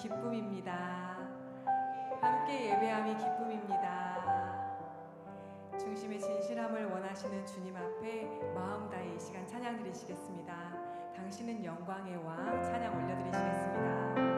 기쁨입니다. 함께 예배함이 기쁨입니다. 중심의 진실함을 원하시는 주님 앞에 마음 다해 이 시간 찬양 드리시겠습니다. 당신은 영광의 왕 찬양 올려드리시겠습니다.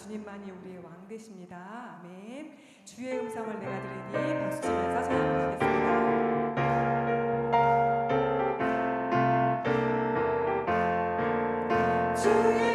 주님만이 우리의 왕 되십니다. 아멘. 주의 음성을 내가 들으니 박수 치면서 찬양 드리겠습니다. 주의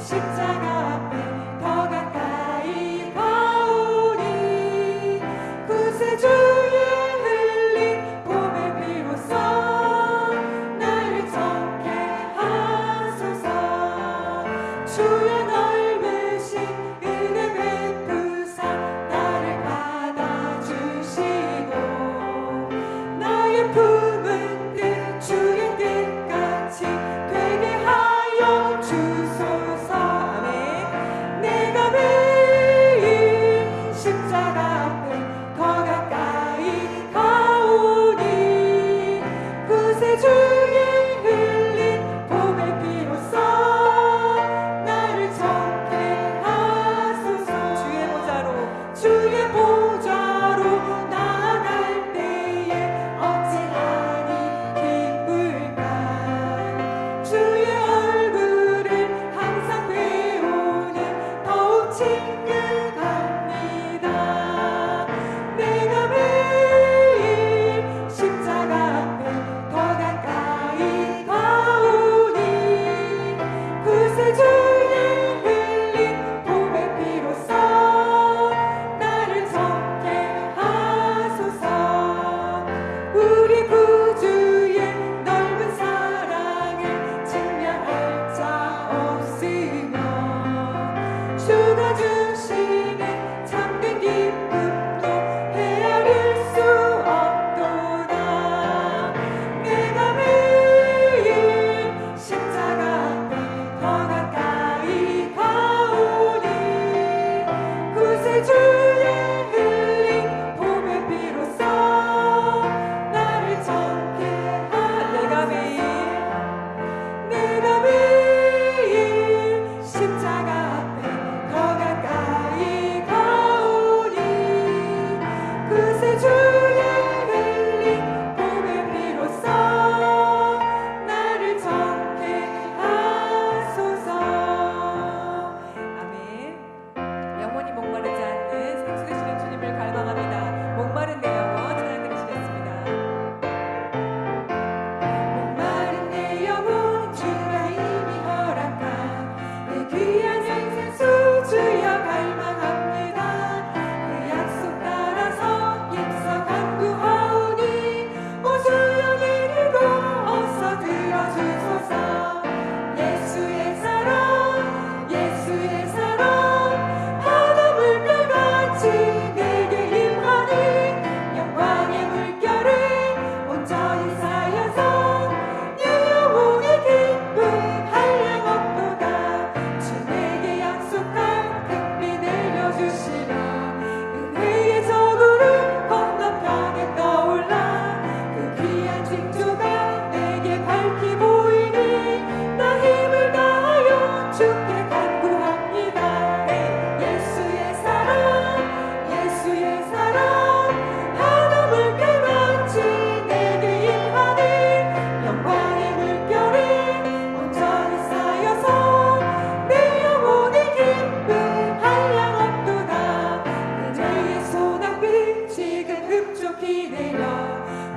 십자가 앞에 더 가까이 가오니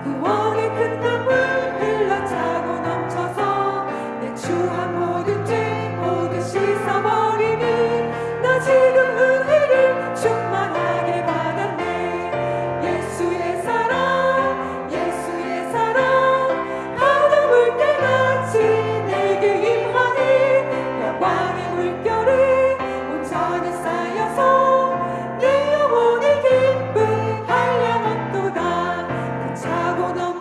구원의 큰 강물 흘러차고 넘쳐서 내 추한 모든 죄 모두 씻어버리니 나 지금 은혜를 충만하게 받았네. 예수의 사랑 예수의 사랑 바다 물결같이 내게 임하니 영광의 물결이 온전히 쌓여서 내 영혼의 기쁨 한량없도다. 그 차고 넘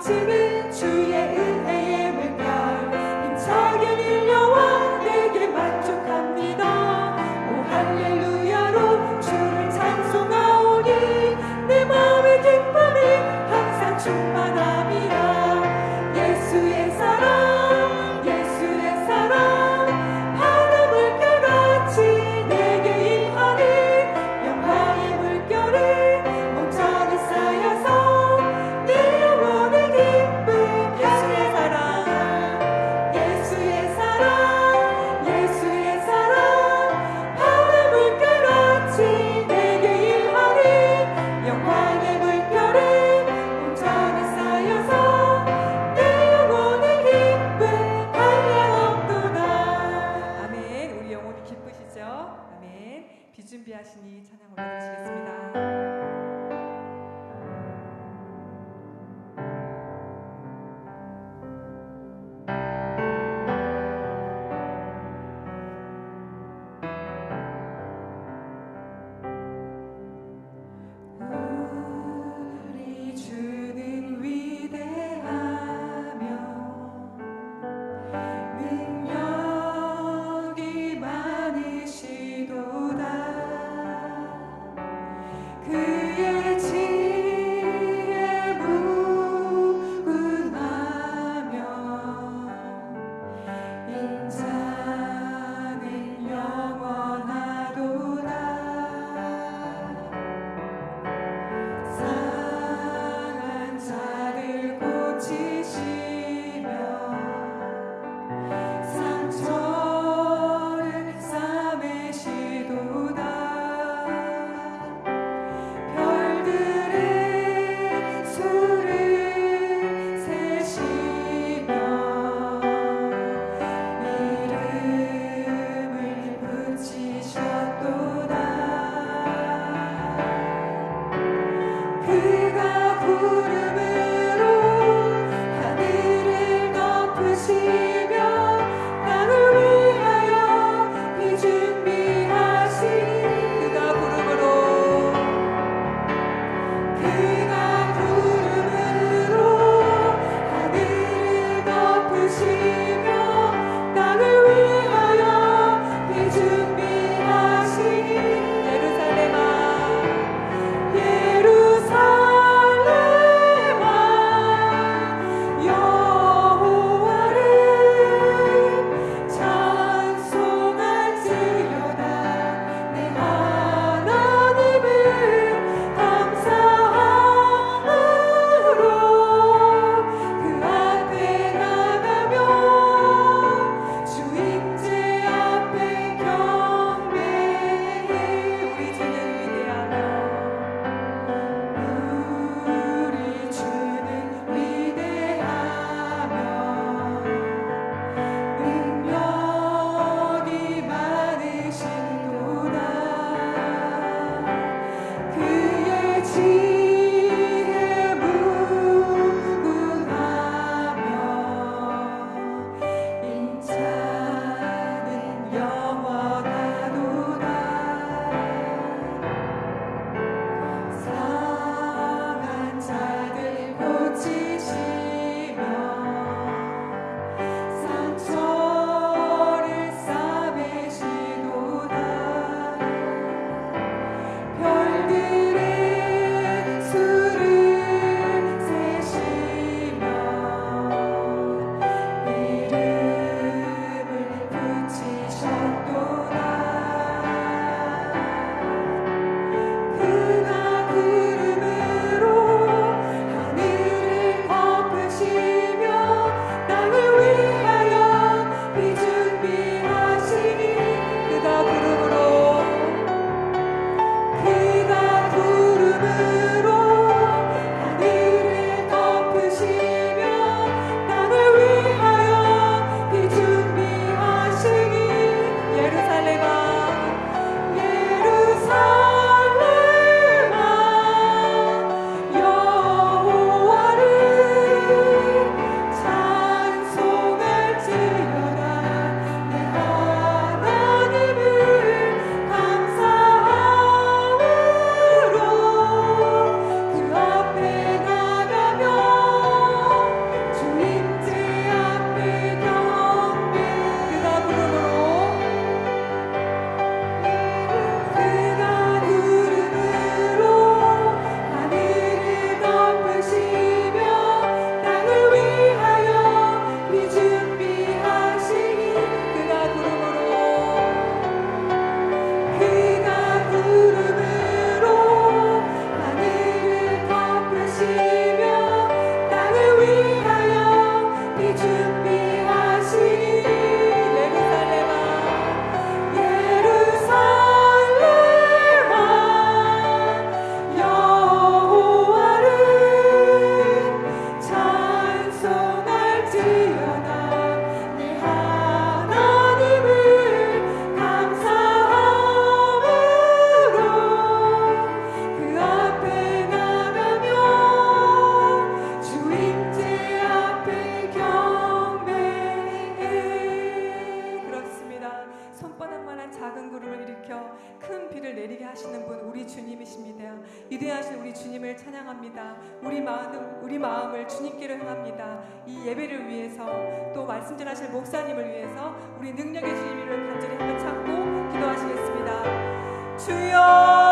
우리 마음을 주님께로 향합니다. 이 예배를 위해서 또 말씀 전하실 목사님을 위해서 우리 능력의 주님을 간절히 한번 찾고 기도하시겠습니다. 주여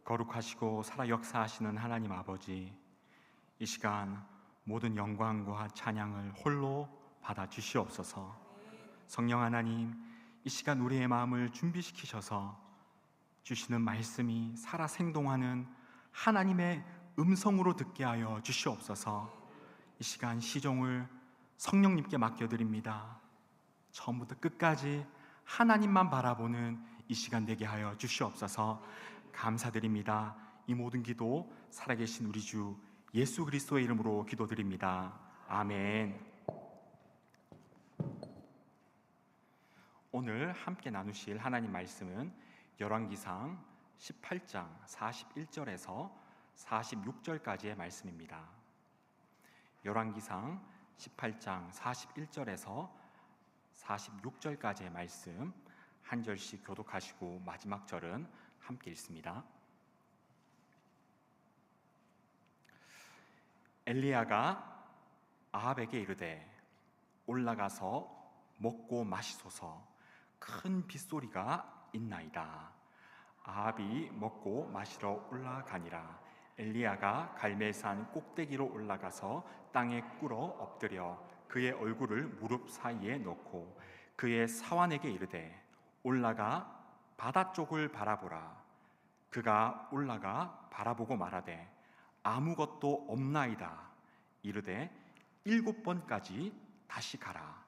거룩하시고 살아 역사하시는 하나님 아버지, 이 시간 모든 영광과 찬양을 홀로 받아 주시옵소서. 성령 하나님, 이 시간 우리의 마음을 준비시키셔서 주시는 말씀이 살아 생동하는 하나님의 음성으로 듣게 하여 주시옵소서. 이 시간 시종을 성령님께 맡겨드립니다. 처음부터 끝까지 하나님만 바라보는 이 시간 되게 하여 주시옵소서. 감사드립니다. 이 모든 기도 살아계신 우리 주 예수 그리스도의 이름으로 기도드립니다. 아멘. 오늘 함께 나누실 하나님 말씀은 열왕기상 18장 41절에서 46절까지의 말씀입니다. 열왕기상 18장 41절에서 46절까지의 말씀 한 절씩 교독하시고 마지막 절은 함께 읽습니다. 엘리야가 아합에게 이르되 올라가서 먹고 마시소서, 큰 빗소리가 있나이다. 아합이 먹고 마시러 올라가니라. 엘리야가 갈멜산 꼭대기로 올라가서 땅에 꿇어 엎드려 그의 얼굴을 무릎 사이에 놓고 그의 사환에게 이르되 올라가 바다 쪽을 바라보라. 그가 올라가 바라보고 말하되 아무것도 없나이다. 이르되 7번까지 다시 가라.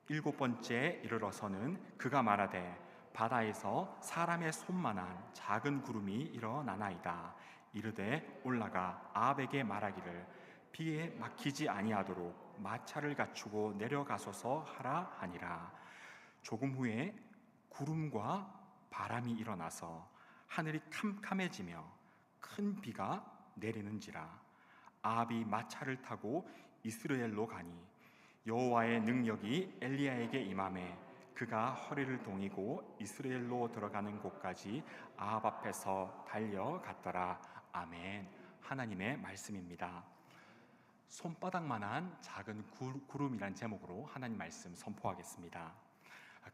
7번째에 이르러서는 그가 말하되 바다에서 사람의 손만한 작은 구름이 일어나나이다. 이르되 올라가 아합에게 말하기를 비에 막히지 아니하도록 마차를 갖추고 내려가소서 하라 하니라. 조금 후에 구름과 바람이 일어나서 하늘이 캄캄해지며 큰 비가 내리는지라. 아합이 마차를 타고 이스라엘로 가니 여호와의 능력이 엘리야에게 임하매 그가 허리를 동이고 이스라엘로 들어가는 곳까지 아합 앞에서 달려갔더라. 아멘. 하나님의 말씀입니다. 손바닥만한 작은 구름이란 제목으로 하나님 말씀 선포하겠습니다.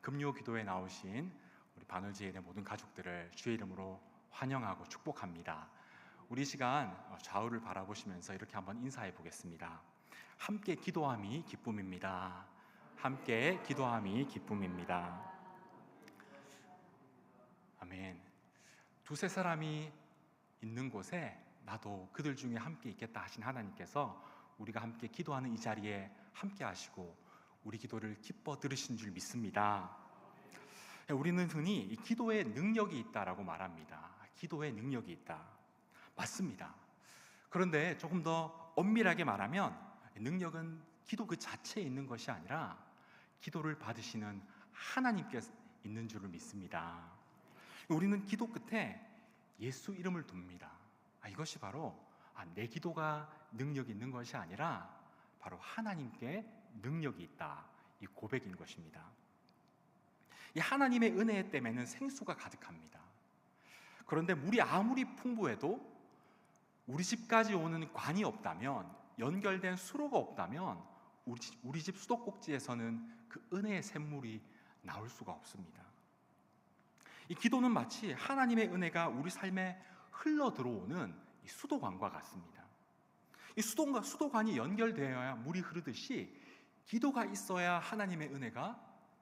금요 기도에 나오신 우리 바늘지혜의 모든 가족들을 주의 이름으로 환영하고 축복합니다. 우리 시간 좌우를 바라보시면서 이렇게 한번 인사해 보겠습니다. 함께 기도함이 기쁨입니다. 함께 기도함이 기쁨입니다. 아멘. 두세 사람이 있는 곳에 나도 그들 중에 함께 있겠다 하신 하나님께서 우리가 함께 기도하는 이 자리에 함께 하시고 우리 기도를 기뻐 들으신 줄 믿습니다. 우리는 흔히 이 기도에 능력이 있다라고 말합니다. 기도에 능력이 있다. 맞습니다. 그런데 조금 더 엄밀하게 말하면 능력은 기도 그 자체에 있는 것이 아니라 기도를 받으시는 하나님께 있는 줄을 믿습니다. 우리는 기도 끝에 예수 이름을 둡니다. 이것이 바로 내 기도가 능력이 있는 것이 아니라 바로 하나님께 능력이 있다, 이 고백인 것입니다. 이 하나님의 은혜 때문에는 생수가 가득합니다. 그런데 물이 아무리 풍부해도 우리 집까지 오는 관이 없다면, 연결된 수로가 없다면 우리 집 수도꼭지에서는 그 은혜의 샘물이 나올 수가 없습니다. 이 기도는 마치 하나님의 은혜가 우리 삶에 흘러 들어오는 이 수도관과 같습니다. 이 수도관이 연결되어야 물이 흐르듯이 기도가 있어야 하나님의 은혜가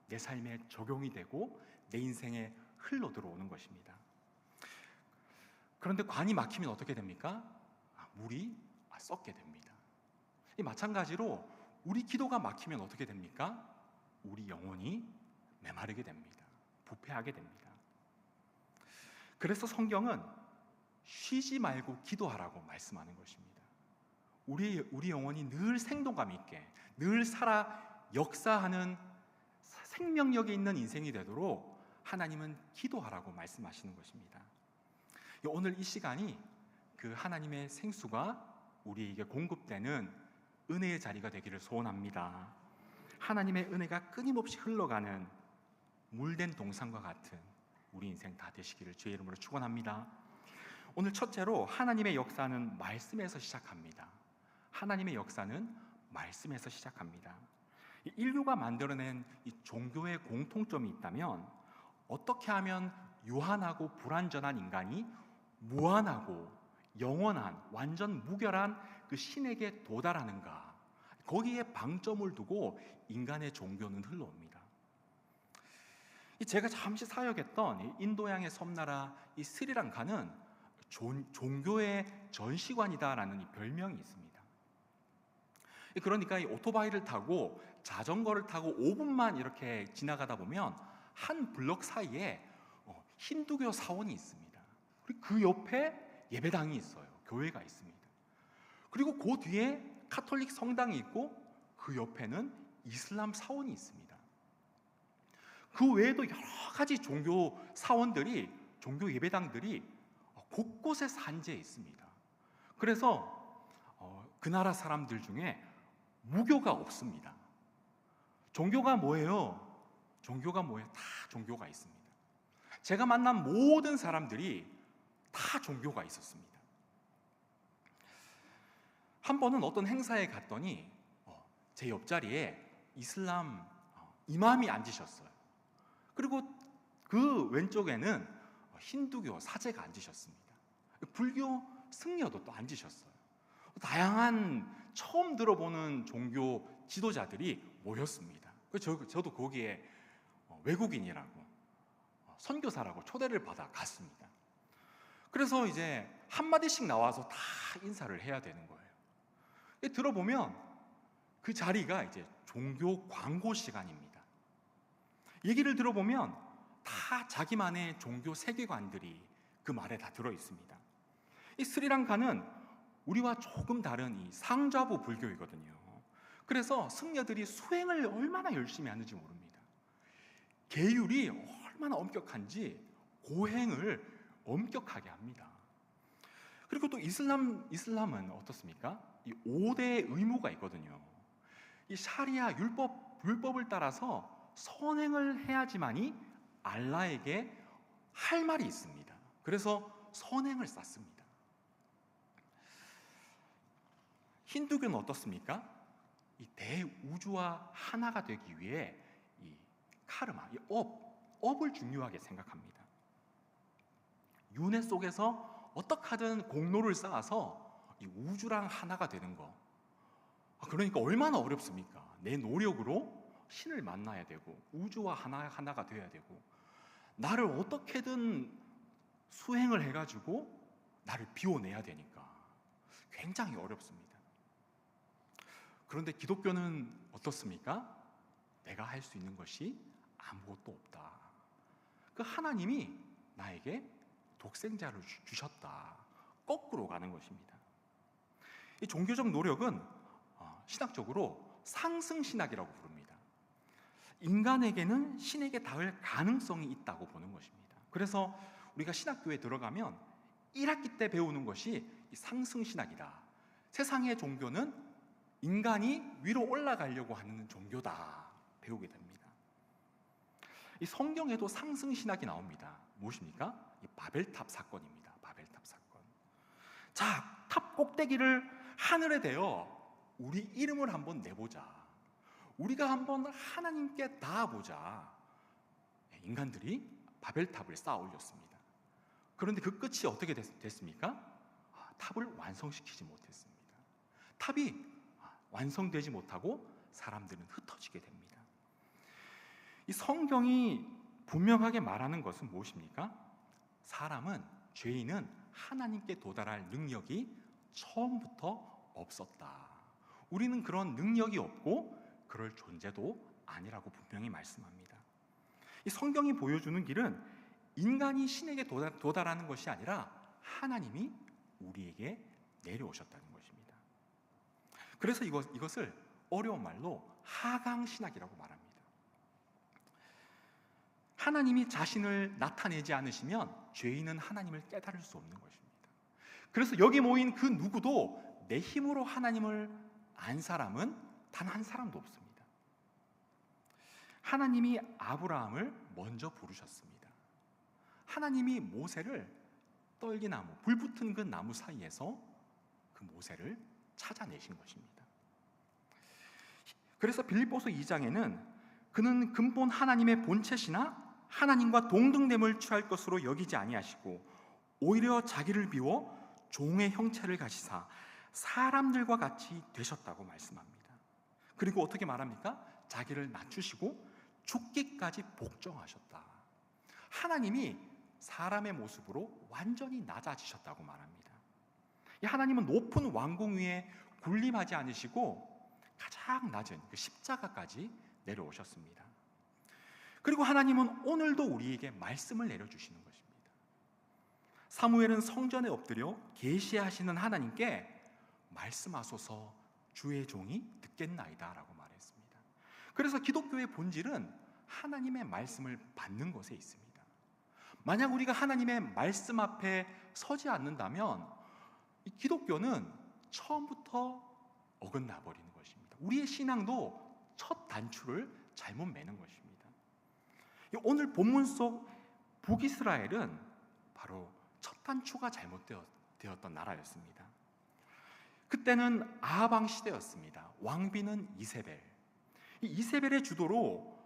내 삶에 적용이 되고 내 인생에 흘러 들어오는 것입니다. 그런데 관이 막히면 어떻게 됩니까? 물이 썩게 됩니다. 마찬가지로 우리 기도가 막히면 어떻게 됩니까? 우리 영혼이 메마르게 됩니다. 부패하게 됩니다. 그래서 성경은 쉬지 말고 기도하라고 말씀하는 것입니다. 우리 영혼이 늘 생동감 있게, 늘 살아 역사하는 생명력이 있는 인생이 되도록 하나님은 기도하라고 말씀하시는 것입니다. 오늘 이 시간이 그 하나님의 생수가 우리에게 공급되는 은혜의 자리가 되기를 소원합니다. 하나님의 은혜가 끊임없이 흘러가는 물된 동산과 같은 우리 인생 다 되시기를 주의 이름으로 축원합니다. 오늘 첫째로 하나님의 역사는 말씀에서 시작합니다. 하나님의 역사는 말씀에서 시작합니다. 인류가 만들어낸 이 종교의 공통점이 있다면 어떻게 하면 유한하고 불완전한 인간이 무한하고 영원한 완전 무결한 그 신에게 도달하는가, 거기에 방점을 두고 인간의 종교는 흘러옵니다. 제가 잠시 사역했던 인도양의 섬나라 이 스리랑카는 종교의 전시관이다라는 이 별명이 있습니다. 그러니까 이 오토바이를 타고 자전거를 타고 5분만 이렇게 지나가다 보면 한 블럭 사이에 힌두교 사원이 있습니다. 그리고 그 옆에 예배당이 있어요. 교회가 있습니다. 그리고 그 뒤에 카톨릭 성당이 있고 그 옆에는 이슬람 사원이 있습니다. 그 외에도 여러 가지 종교 사원들이, 종교 예배당들이 곳곳에 산재해 있습니다. 그래서 그 나라 사람들 중에 무교가 없습니다. 종교가 뭐예요? 종교가 뭐예요? 다 종교가 있습니다. 제가 만난 모든 사람들이 다 종교가 있었습니다. 한 번은 어떤 행사에 갔더니 제 옆자리에 이슬람 이맘이 앉으셨어요. 그리고 그 왼쪽에는 힌두교 사제가 앉으셨습니다. 불교 승려도 또 앉으셨어요. 다양한 처음 들어보는 종교 지도자들이 모였습니다. 저도 거기에 외국인이라고, 선교사라고 초대를 받아 갔습니다. 그래서 이제 한마디씩 나와서 다 인사를 해야 되는 거예요. 들어보면 그 자리가 이제 종교 광고 시간입니다. 얘기를 들어보면 다 자기만의 종교 세계관들이 그 말에 다 들어 있습니다. 이 스리랑카는 우리와 조금 다른 이 상좌부 불교이거든요. 그래서 승려들이 수행을 얼마나 열심히 하는지 모릅니다. 계율이 얼마나 엄격한지 고행을 엄격하게 합니다. 그리고 또 이슬람은 어떻습니까? 이 5대 의무가 있거든요. 이 샤리아 율법을 따라서 선행을 해야지만이 알라에게 할 말이 있습니다. 그래서 선행을 쌓습니다. 힌두교는 어떻습니까? 이 대우주와 하나가 되기 위해 이 카르마, 이 업을 중요하게 생각합니다. 윤회 속에서 어떻게 하든 공로를 쌓아서 이 우주랑 하나가 되는 거. 그러니까 얼마나 어렵습니까? 내 노력으로 신을 만나야 되고 우주와 하나가 되어야 되고 나를 어떻게든 수행을 해가지고 나를 비워내야 되니까 굉장히 어렵습니다. 그런데 기독교는 어떻습니까? 내가 할 수 있는 것이 아무것도 없다. 그 하나님이 나에게 독생자를 주셨다. 거꾸로 가는 것입니다. 이 종교적 노력은 신학적으로 상승신학이라고 부릅니다. 인간에게는 신에게 닿을 가능성이 있다고 보는 것입니다. 그래서 우리가 신학교에 들어가면 1학기 때 배우는 것이 상승신학이다. 세상의 종교는 인간이 위로 올라가려고 하는 종교다. 배우게 됩니다. 이 성경에도 상승신학이 나옵니다. 무엇입니까? 이 바벨탑 사건입니다. 바벨탑 사건. 자, 탑 꼭대기를 하늘에 대어 우리 이름을 한번 내보자. 우리가 한번 하나님께 닿아보자. 인간들이 바벨탑을 쌓아 올렸습니다. 그런데 그 끝이 어떻게 됐습니까? 탑을 완성시키지 못했습니다. 탑이 완성되지 못하고 사람들은 흩어지게 됩니다. 이 성경이 분명하게 말하는 것은 무엇입니까? 사람은, 죄인은 하나님께 도달할 능력이 처음부터 없었다. 우리는 그런 능력이 없고 그럴 존재도 아니라고 분명히 말씀합니다. 이 성경이 보여주는 길은 인간이 신에게 도달하는 것이 아니라 하나님이 우리에게 내려오셨다는 것입니다. 그래서 이것을 어려운 말로 하강신학이라고 말합니다. 하나님이 자신을 나타내지 않으시면 죄인은 하나님을 깨달을 수 없는 것입니다. 그래서 여기 모인 그 누구도 내 힘으로 하나님을 안 사람은 단 한 사람도 없습니다. 하나님이 아브라함을 먼저 부르셨습니다. 하나님이 모세를 떨기나무, 불붙은 그 나무 사이에서 그 모세를 찾아내신 것입니다. 그래서 빌립보서 2장에는 그는 근본 하나님의 본체시나 하나님과 동등됨을 취할 것으로 여기지 아니하시고 오히려 자기를 비워 종의 형체를 가지사 사람들과 같이 되셨다고 말씀합니다. 그리고 어떻게 말합니까? 자기를 낮추시고 죽기까지 복종하셨다. 하나님이 사람의 모습으로 완전히 낮아지셨다고 말합니다. 하나님은 높은 왕궁 위에 군림하지 않으시고 가장 낮은 그 십자가까지 내려오셨습니다. 그리고 하나님은 오늘도 우리에게 말씀을 내려주시는 것입니다. 사무엘은 성전에 엎드려 계시하시는 하나님께 말씀하소서 주의 종이 듣겠나이다 라고 말했습니다. 그래서 기독교의 본질은 하나님의 말씀을 받는 것에 있습니다. 만약 우리가 하나님의 말씀 앞에 서지 않는다면 이 기독교는 처음부터 어긋나 버리는 것입니다. 우리의 신앙도 첫 단추를 잘못 매는 것입니다. 오늘 본문 속 북이스라엘은 바로 첫 단추가 잘못되었던 나라였습니다. 그때는 아합 왕 시대였습니다. 왕비는 이세벨. 이 이세벨의 주도로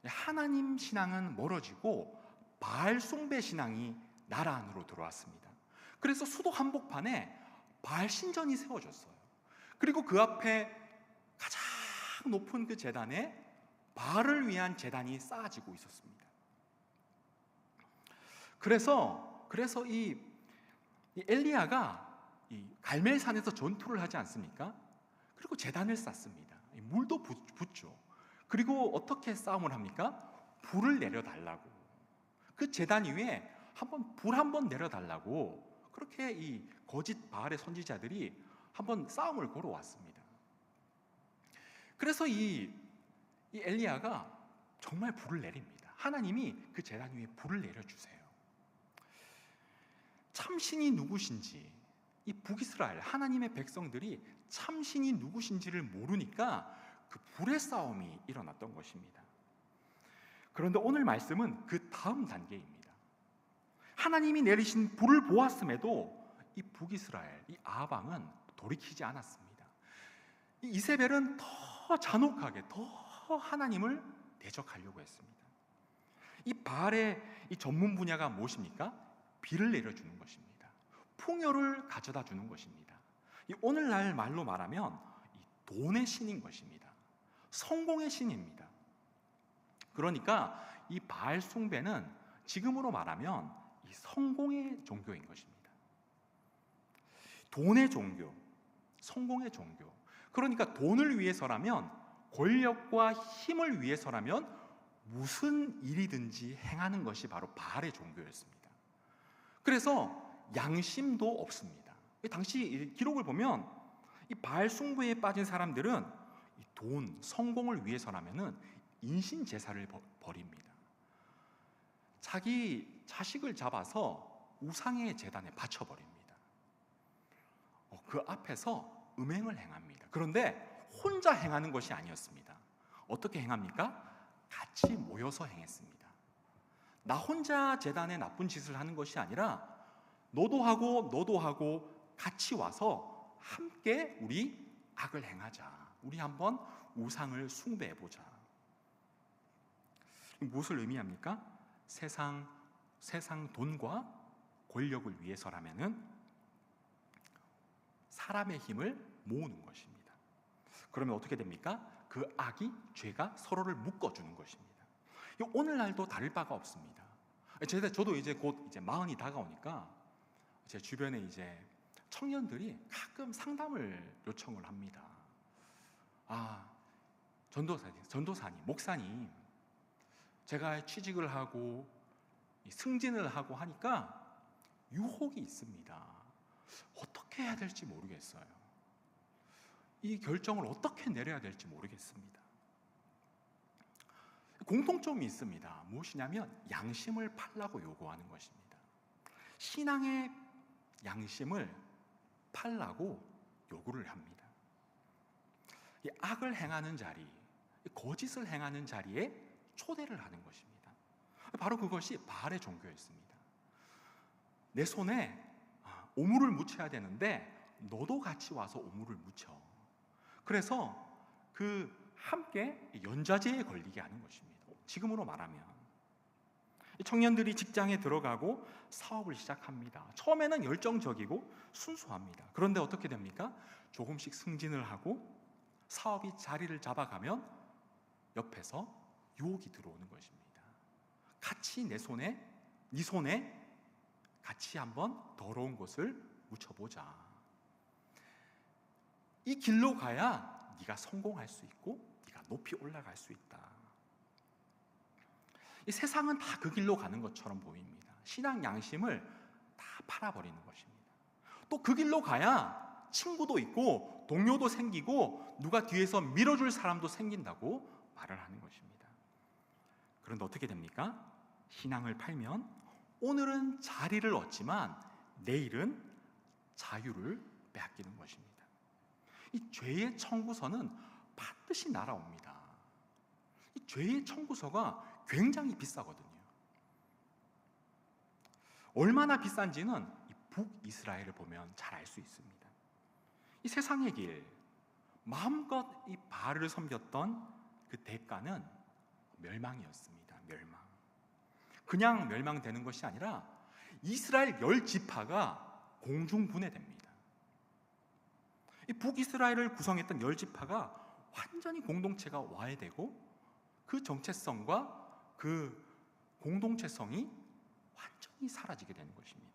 하나님 신앙은 멀어지고 바알 숭배 신앙이 나라 안으로 들어왔습니다. 그래서 수도 한복판에 바알 신전이 세워졌어요. 그리고 그 앞에 가장 높은 그 제단에 바알을 위한 제단이 쌓아지고 있었습니다. 그래서 이 엘리야가 이 갈멜산에서 전투를 하지 않습니까? 그리고 제단을 쌓습니다. 물도 붓죠. 그리고 어떻게 싸움을 합니까? 불을 내려달라고. 그 제단 위에 불 한번 내려달라고 그렇게 이 거짓 바알의 선지자들이 한번 싸움을 걸어왔습니다. 그래서 이 엘리야가 정말 불을 내립니다. 하나님이 그 제단 위에 불을 내려주세요. 참신이 누구신지, 이 북이스라엘 하나님의 백성들이 참신이 누구신지를 모르니까 그 불의 싸움이 일어났던 것입니다. 그런데 오늘 말씀은 그 다음 단계입니다. 하나님이 내리신 불을 보았음에도 이 북이스라엘, 이 아합 왕은 돌이키지 않았습니다. 이 이세벨은 더 잔혹하게, 더 하나님을 대적하려고 했습니다. 이 바알의 이 전문 분야가 무엇입니까? 비를 내려주는 것입니다. 풍요를 가져다 주는 것입니다. 이 오늘날 말로 말하면 이 돈의 신인 것입니다. 성공의 신입니다. 그러니까 이 바알 숭배는 지금으로 말하면 이 성공의 종교인 것입니다. 돈의 종교, 성공의 종교. 그러니까 돈을 위해서라면, 권력과 힘을 위해서라면 무슨 일이든지 행하는 것이 바로 바알의 종교였습니다. 그래서 양심도 없습니다. 당시 기록을 보면 이 바알 숭배에 빠진 사람들은 이 돈, 성공을 위해서라면은 인신 제사를 벌입니다. 자기 자식을 잡아서 우상의 제단에 바쳐버립니다. 그 앞에서 음행을 행합니다. 그런데 혼자 행하는 것이 아니었습니다. 어떻게 행합니까? 같이 모여서 행했습니다. 나 혼자 제단에 나쁜 짓을 하는 것이 아니라 너도 하고 같이 와서 함께 우리 악을 행하자. 우리 한번 우상을 숭배해보자. 무엇을 의미합니까? 세상 돈과 권력을 위해서라면은 사람의 힘을 모으는 것입니다. 그러면 어떻게 됩니까? 그 악이, 죄가 서로를 묶어주는 것입니다. 오늘날도 다를 바가 없습니다. 저도 이제 곧 이제 40이 다가오니까 제 주변에 이제 청년들이 가끔 상담을 요청을 합니다. 전도사님, 목사님, 제가 취직을 하고 승진을 하고 하니까 유혹이 있습니다. 어떻게 해야 될지 모르겠어요. 이 결정을 어떻게 내려야 될지 모르겠습니다. 공통점이 있습니다. 무엇이냐면 양심을 팔라고 요구하는 것입니다. 신앙의 양심을 팔라고 요구를 합니다. 이 악을 행하는 자리, 거짓을 행하는 자리에 초대를 하는 것입니다. 바로 그것이 바알의 종교였습니다. 내 손에 오물을 묻혀야 되는데 너도 같이 와서 오물을 묻혀. 그래서 함께 연좌제에 걸리게 하는 것입니다. 지금으로 말하면 청년들이 직장에 들어가고 사업을 시작합니다. 처음에는 열정적이고 순수합니다. 그런데 어떻게 됩니까? 조금씩 승진을 하고 사업이 자리를 잡아가면 옆에서 유혹이 들어오는 것입니다. 같이 네 손에 같이 한번 더러운 것을 묻혀보자. 이 길로 가야 네가 성공할 수 있고 네가 높이 올라갈 수 있다. 이 세상은 다 그 길로 가는 것처럼 보입니다. 신앙 양심을 다 팔아버리는 것입니다. 또 그 길로 가야 친구도 있고 동료도 생기고 누가 뒤에서 밀어줄 사람도 생긴다고 말을 하는 것입니다. 그런데 어떻게 됩니까? 신앙을 팔면 오늘은 자리를 얻지만 내일은 자유를 빼앗기는 것입니다. 이 죄의 청구서는 반드시 날아옵니다. 이 죄의 청구서가 굉장히 비싸거든요. 얼마나 비싼지는 이 북이스라엘을 보면 잘 알 수 있습니다. 이 세상의 길, 마음껏 이 바알을 섬겼던 그 대가는 멸망이었습니다. 멸망. 그냥 멸망되는 것이 아니라 이스라엘 10지파가 공중분해됩니다. 이 북이스라엘을 구성했던 10지파가 완전히 공동체가 와해되고 그 정체성과 그 공동체성이 완전히 사라지게 되는 것입니다.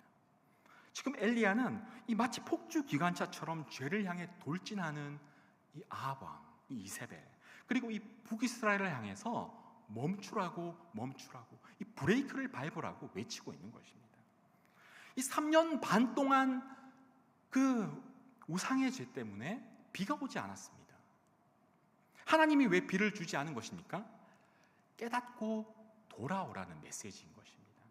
지금 엘리야는 이 마치 폭주 기관차처럼 죄를 향해 돌진하는 이 아합 왕, 이 이세벨, 그리고 이 북이스라엘을 향해서 멈추라고 이 브레이크를 밟으라고 외치고 있는 것입니다. 이 3년 반 동안 그 우상의 죄 때문에 비가 오지 않았습니다. 하나님이 왜 비를 주지 않은 것입니까? 깨닫고 돌아오라는 메시지인 것입니다.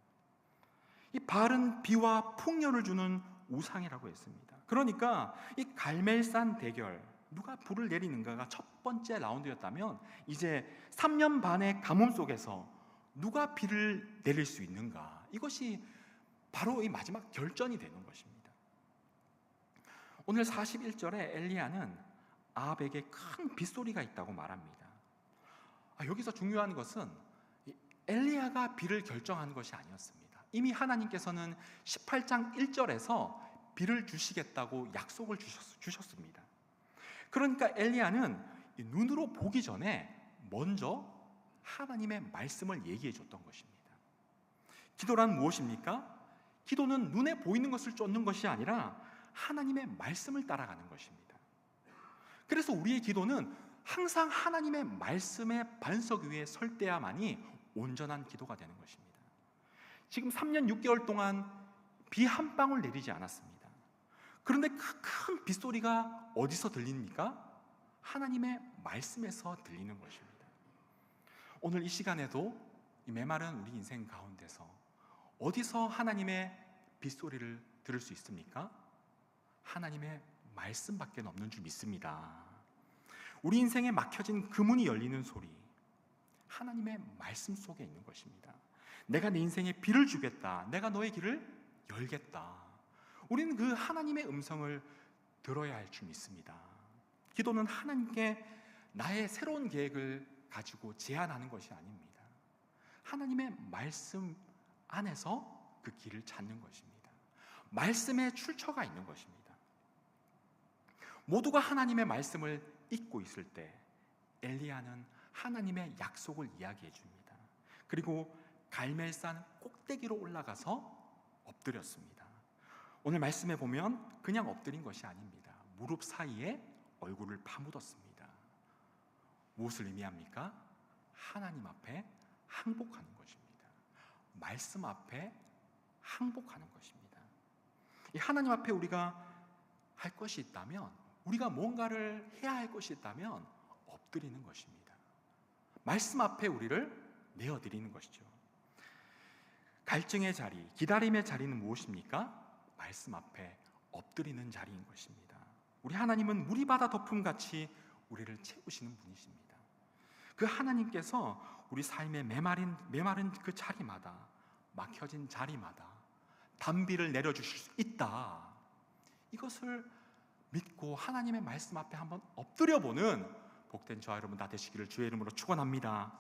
이 바알은 비와 풍년을 주는 우상이라고 했습니다. 그러니까 이 갈멜산 대결, 누가 불을 내리는가가 첫 번째 라운드였다면 이제 3년 반의 가뭄 속에서 누가 비를 내릴 수 있는가, 이것이 바로 이 마지막 결전이 되는 것입니다. 오늘 41절에 엘리야는 아합에게 큰 빗소리가 있다고 말합니다. 여기서 중요한 것은 엘리야가 비를 결정한 것이 아니었습니다. 이미 하나님께서는 18장 1절에서 비를 주시겠다고 약속을 주셨습니다. 그러니까 엘리야는 눈으로 보기 전에 먼저 하나님의 말씀을 얘기해 줬던 것입니다. 기도란 무엇입니까? 기도는 눈에 보이는 것을 쫓는 것이 아니라 하나님의 말씀을 따라가는 것입니다. 그래서 우리의 기도는 항상 하나님의 말씀의 반석 위에 설 때야만이 온전한 기도가 되는 것입니다. 지금 3년 6개월 동안 비 한 방울 내리지 않았습니다. 그런데 그 큰 빗소리가 어디서 들립니까? 하나님의 말씀에서 들리는 것입니다. 오늘 이 시간에도 이 메마른 우리 인생 가운데서 어디서 하나님의 빗소리를 들을 수 있습니까? 하나님의 말씀밖에 없는 줄 믿습니다. 우리 인생에 막혀진 그 문이 열리는 소리, 하나님의 말씀 속에 있는 것입니다. 내가 내 인생에 비를 주겠다, 내가 너의 길을 열겠다. 우리는 그 하나님의 음성을 들어야 할 줄 믿습니다. 기도는 하나님께 나의 새로운 계획을 가지고 제안하는 것이 아닙니다. 하나님의 말씀 안에서 그 길을 찾는 것입니다. 말씀에 출처가 있는 것입니다. 모두가 하나님의 말씀을 읽고 있을 때 엘리야는 하나님의 약속을 이야기해 줍니다. 그리고 갈멜산 꼭대기로 올라가서 엎드렸습니다. 오늘 말씀에 보면 그냥 엎드린 것이 아닙니다. 무릎 사이에 얼굴을 파묻었습니다. 무엇을 의미합니까? 하나님 앞에 항복하는 것입니다. 말씀 앞에 항복하는 것입니다. 이 하나님 앞에 우리가 할 것이 있다면, 우리가 뭔가를 해야 할 것이 있다면 엎드리는 것입니다. 말씀 앞에 우리를 내어드리는 것이죠. 갈증의 자리, 기다림의 자리는 무엇입니까? 말씀 앞에 엎드리는 자리인 것입니다. 우리 하나님은 무리바다 덮음같이 우리를 채우시는 분이십니다. 그 하나님께서 우리 삶의 메마른 그 자리마다, 막혀진 자리마다 단비를 내려주실 수 있다. 이것을 믿고 하나님의 말씀 앞에 한번 엎드려보는 복된 저와 여러분 다 되시기를 주의 이름으로 축원합니다.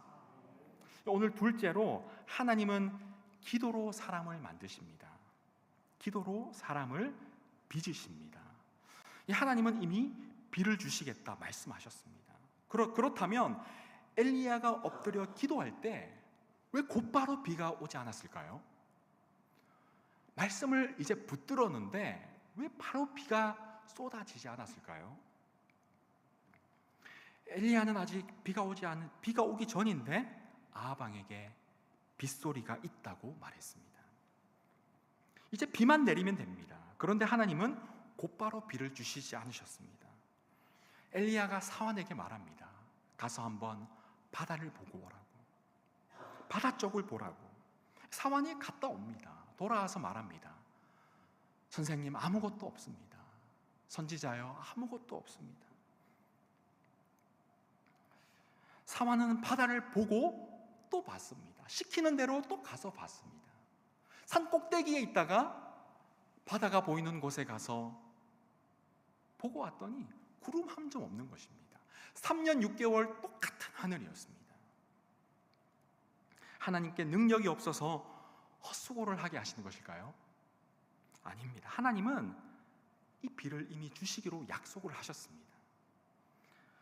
오늘 둘째로, 하나님은 기도로 사람을 만드십니다. 기도로 사람을 빚으십니다. 이 하나님은 이미 비를 주시겠다 말씀하셨습니다. 그렇다면 엘리야가 엎드려 기도할 때 왜 곧바로 비가 오지 않았을까요? 말씀을 이제 붙들었는데 왜 바로 비가 쏟아지지 않았을까요? 엘리야는 아직 비가 오기 전인데 아하방에게 빗소리가 있다고 말했습니다. 이제 비만 내리면 됩니다. 그런데 하나님은 곧바로 비를 주시지 않으셨습니다. 엘리야가 사환에게 말합니다. 가서 한번 바다를 보고 오라고, 바다 쪽을 보라고. 사환이 갔다 옵니다. 돌아와서 말합니다. 선생님, 아무것도 없습니다. 선지자여, 아무것도 없습니다. 사환은 바다를 보고 또 봤습니다. 시키는 대로 또 가서 봤습니다. 산 꼭대기에 있다가 바다가 보이는 곳에 가서 보고 왔더니 구름 한 점 없는 것입니다. 3년 6개월 똑같은 하늘이었습니다. 하나님께 능력이 없어서 헛수고를 하게 하시는 것일까요? 아닙니다. 하나님은 이 비를 이미 주시기로 약속을 하셨습니다.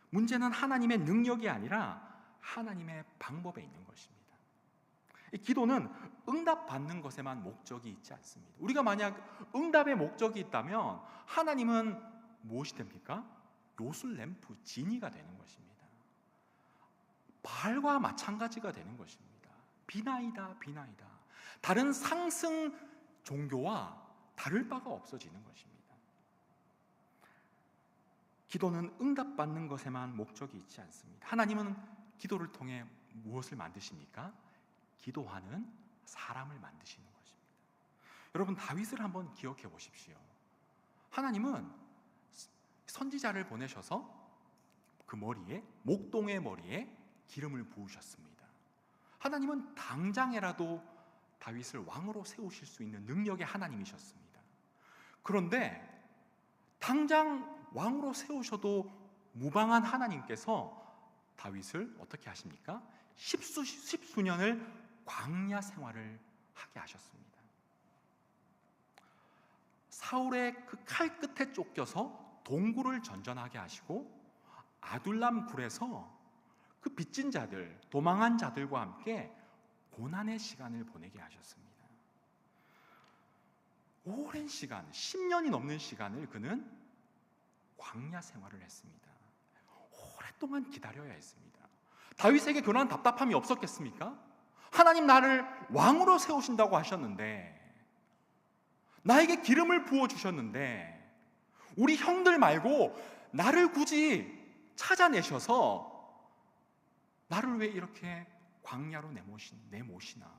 문제는 하나님의 능력이 아니라 하나님의 방법에 있는 것입니다. 이 기도는 응답받는 것에만 목적이 있지 않습니다. 우리가 만약 응답의 목적이 있다면 하나님은 무엇이 됩니까? 요술램프, 지니가 되는 것입니다. 바알과 마찬가지가 되는 것입니다. 비나이다, 비나이다. 다른 상승 종교와 다를 바가 없어지는 것입니다. 기도는 응답받는 것에만 목적이 있지 않습니다. 하나님은 기도를 통해 무엇을 만드십니까? 기도하는 사람을 만드시는 것입니다. 여러분, 다윗을 한번 기억해 보십시오. 하나님은 선지자를 보내셔서 그 머리에, 목동의 머리에 기름을 부으셨습니다. 하나님은 당장에라도 다윗을 왕으로 세우실 수 있는 능력의 하나님이셨습니다. 그런데 당장 왕으로 세우셔도 무방한 하나님께서 다윗을 어떻게 하십니까? 십수년을 광야 생활을 하게 하셨습니다. 사울의 그 칼 끝에 쫓겨서 동굴을 전전하게 하시고 아둘람 굴에서 그 빚진 자들, 도망한 자들과 함께 고난의 시간을 보내게 하셨습니다. 오랜 시간, 10년이 넘는 시간을 그는 광야 생활을 했습니다. 오랫동안 기다려야 했습니다. 다윗에게 그런 답답함이 없었겠습니까? 하나님 나를 왕으로 세우신다고 하셨는데, 나에게 기름을 부어주셨는데, 우리 형들 말고 나를 굳이 찾아내셔서 나를 왜 이렇게 광야로 내모시나?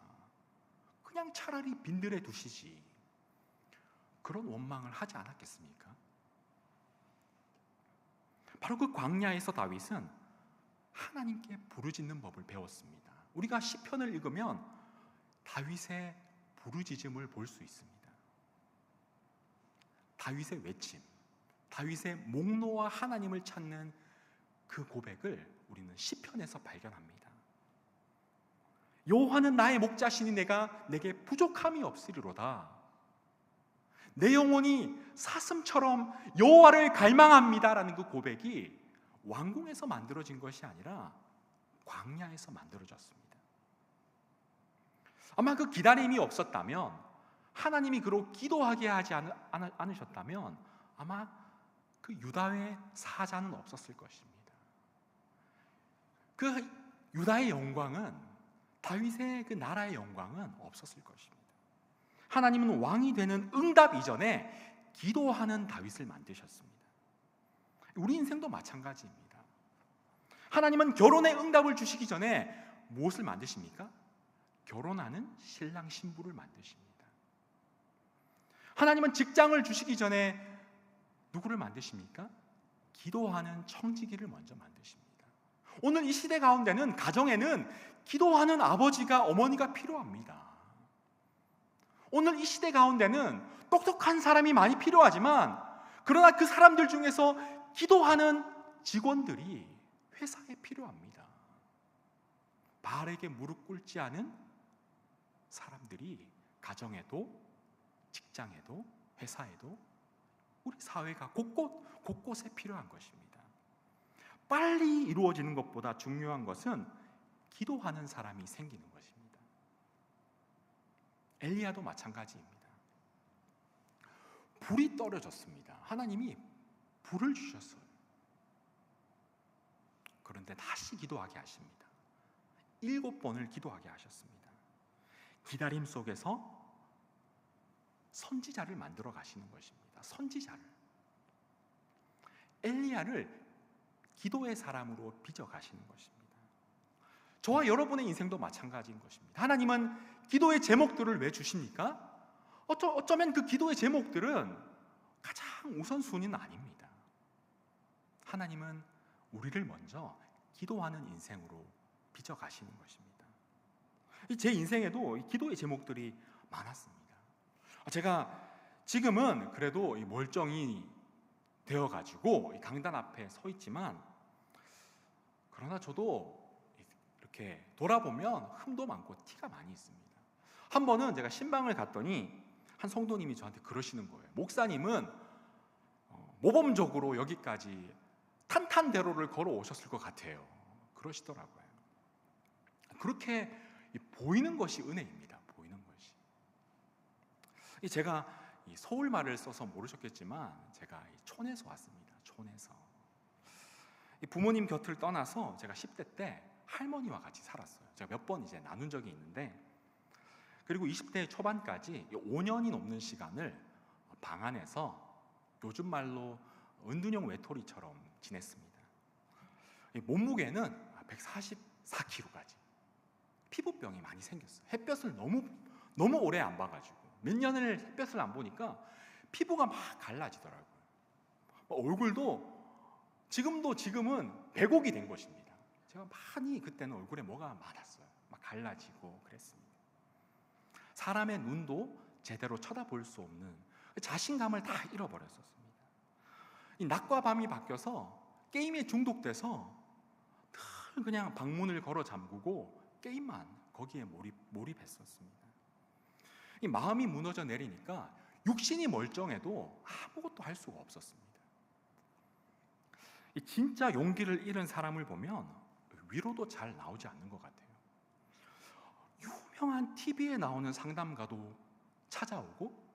그냥 차라리 빈들에 두시지. 그런 원망을 하지 않았겠습니까? 바로 그 광야에서 다윗은 하나님께 부르짖는 법을 배웠습니다. 우리가 시편을 읽으면 다윗의 부르짖음을 볼 수 있습니다. 다윗의 외침, 다윗의 목놓아 하나님을 찾는 그 고백을 우리는 시편에서 발견합니다. 여호와는 나의 목자시니 내게 부족함이 없으리로다. 내 영혼이 사슴처럼 여호와를 갈망합니다라는 그 고백이 왕궁에서 만들어진 것이 아니라 광야에서 만들어졌습니다. 아마 그 기다림이 없었다면, 하나님이 그로 기도하게 하지 않으셨다면 아마 그 유다의 사자는 없었을 것입니다. 그 유다의 영광은, 다윗의 그 나라의 영광은 없었을 것입니다. 하나님은 왕이 되는 응답 이전에 기도하는 다윗을 만드셨습니다. 우리 인생도 마찬가지입니다. 하나님은 결혼의 응답을 주시기 전에 무엇을 만드십니까? 결혼하는 신랑 신부를 만드십니다. 하나님은 직장을 주시기 전에 누구를 만드십니까? 기도하는 청지기를 먼저 만드십니다. 오늘 이 시대 가운데는, 가정에는 기도하는 아버지가, 어머니가 필요합니다. 오늘 이 시대 가운데는 똑똑한 사람이 많이 필요하지만, 그러나 그 사람들 중에서 기도하는 직원들이 회사에 필요합니다. 바알에게 무릎 꿇지 않은 사람들이 가정에도, 직장에도, 회사에도, 우리 사회가 곳곳에 필요한 것입니다. 빨리 이루어지는 것보다 중요한 것은 기도하는 사람이 생기는 것입니다. 엘리야도 마찬가지입니다. 불이 떨어졌습니다. 하나님이 불을 주셨어요. 그런데 다시 기도하게 하십니다. 7번을 기도하게 하셨습니다. 기다림 속에서 선지자를 만들어 가시는 것입니다. 선지자를. 엘리야를 기도의 사람으로 빚어 가시는 것입니다. 저와 여러분의 인생도 마찬가지인 것입니다. 하나님은 기도의 제목들을 왜 주십니까? 어쩌면 그 기도의 제목들은 가장 우선순위는 아닙니다. 하나님은 우리를 먼저 기도하는 인생으로 빚어 가시는 것입니다. 제 인생에도 기도의 제목들이 많았습니다. 제가 지금은 그래도 멀쩡히 되어가지고 강단 앞에 서 있지만, 그러나 저도 이렇게 돌아보면 흠도 많고 티가 많이 있습니다. 한 번은 제가 신방을 갔더니 한 성도님이 저한테 그러시는 거예요. 목사님은 모범적으로 여기까지 탄탄대로를 걸어오셨을 것 같아요. 그러시더라고요. 그렇게 보이는 것이 은혜입니다. 보이는 것이. 제가 서울말을 써서 모르셨겠지만 제가 촌에서 왔습니다. 촌에서. 부모님 곁을 떠나서 제가 10대 때 할머니와 같이 살았어요. 제가 몇 번 이제 나눈 적이 있는데, 그리고 20대 초반까지 5년이 넘는 시간을 방 안에서 요즘 말로 은둔형 외톨이처럼 지냈습니다. 몸무게는 144kg까지. 피부병이 많이 생겼어요. 햇볕을 너무 오래 안 봐가지고 몇 년을 햇볕을 안 보니까 피부가 막 갈라지더라고요. 얼굴도 지금은 백옥이 된 것입니다. 제가 많이 그때는 얼굴에 뭐가 많았어요. 막 갈라지고 그랬습니다. 사람의 눈도 제대로 쳐다볼 수 없는 자신감을 다 잃어버렸었습니다. 이 낮과 밤이 바뀌어서 게임에 중독돼서 늘 그냥 방문을 걸어 잠그고 게임만 거기에 몰입했었습니다. 이 마음이 무너져 내리니까 육신이 멀쩡해도 아무것도 할 수가 없었습니다. 이 진짜 용기를 잃은 사람을 보면 위로도 잘 나오지 않는 것 같아요. 유명한 TV에 나오는 상담가도 찾아오고,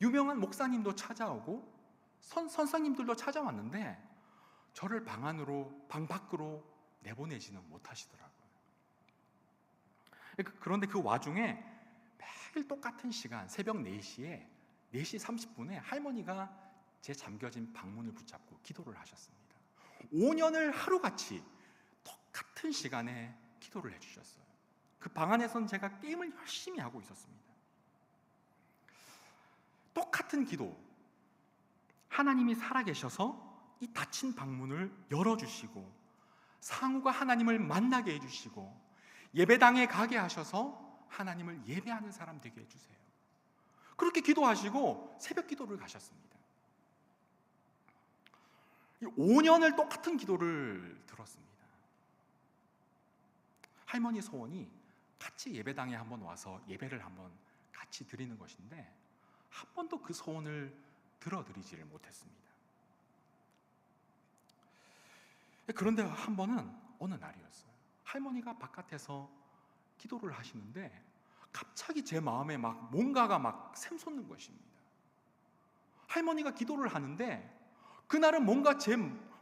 유명한 목사님도 찾아오고, 선생님들도 찾아왔는데 저를 방 밖으로 내보내지는 못하시더라고요. 그런데 그 와중에 매일 똑같은 시간, 새벽 4시 30분에 할머니가 제 잠겨진 방문을 붙잡고 기도를 하셨습니다. 5년을 하루같이 똑같은 시간에 기도를 해주셨어요. 그 방 안에서는 제가 게임을 열심히 하고 있었습니다. 똑같은 기도. 하나님이 살아계셔서 이 닫힌 방문을 열어주시고, 상우가 하나님을 만나게 해주시고, 예배당에 가게 하셔서 하나님을 예배하는 사람 되게 해주세요. 그렇게 기도하시고 새벽 기도를 가셨습니다. 5년을 똑같은 기도를 들었습니다. 할머니 소원이 같이 예배당에 한번 와서 예배를 한번 같이 드리는 것인데, 한 번도 그 소원을 들어드리지를 못했습니다. 그런데 한 번은 어느 날이었어요. 할머니가 바깥에서 기도를 하시는데 갑자기 제 마음에 막 뭔가가 막 샘솟는 것입니다. 할머니가 기도를 하는데 그날은 뭔가 제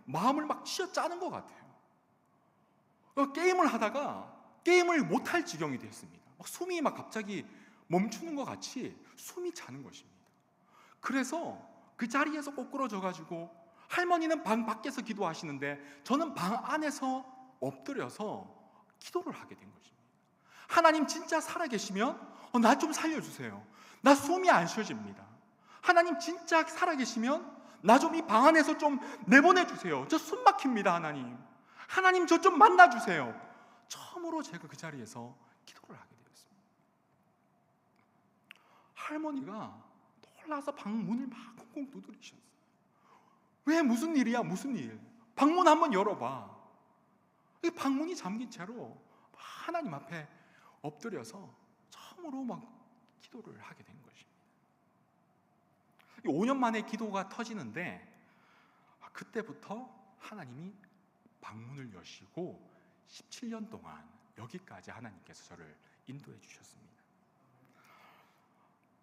마음을 막 쥐어짜는 것 같아요. 게임을 하다가 게임을 못할 지경이 됐습니다. 막 숨이 막 갑자기 멈추는 것 같이 숨이 차는 것입니다. 그래서 그 자리에서 꼬꾸러져 가지고 할머니는 방 밖에서 기도하시는데 저는 방 안에서 엎드려서 기도를 하게 된 것입니다. 하나님 진짜 살아계시면 나 좀 살려주세요. 나 숨이 안 쉬어집니다. 하나님 진짜 살아계시면 나 좀 이 방 안에서 좀 내보내주세요. 저 숨 막힙니다. 하나님 저 좀 만나주세요. 처음으로 제가 그 자리에서 기도를 하게 되었습니다. 할머니가 놀라서 방문을 막 콩콩 두드리셨어요. 왜 무슨 일이야 무슨 일? 방문 한번 열어봐. 이 방문이 잠긴 채로 하나님 앞에 엎드려서 처음으로 막 기도를 하게 된 것입니다. 5년 만에 기도가 터지는데 그때부터 하나님이 방문을 여시고 17년 동안 여기까지 하나님께서 저를 인도해 주셨습니다.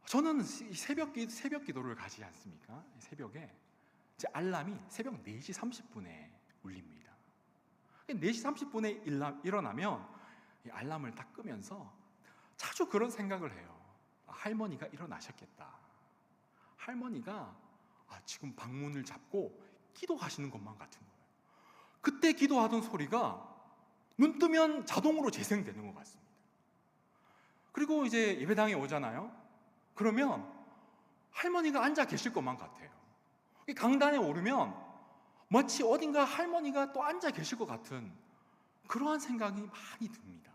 저는 새벽 기도를 가지 않습니까? 새벽에 제 알람이 새벽 4시 30분에 울립니다. 4시 30분에 일어나면 이 알람을 딱 끄면서 자주 그런 생각을 해요. 할머니가 일어나셨겠다. 할머니가 지금 방문을 잡고 기도하시는 것만 같은 거예요. 그때 기도하던 소리가 눈 뜨면 자동으로 재생되는 것 같습니다. 그리고 이제 예배당에 오잖아요. 그러면 할머니가 앉아 계실 것만 같아요. 강단에 오르면 마치 어딘가 할머니가 또 앉아 계실 것 같은 그러한 생각이 많이 듭니다.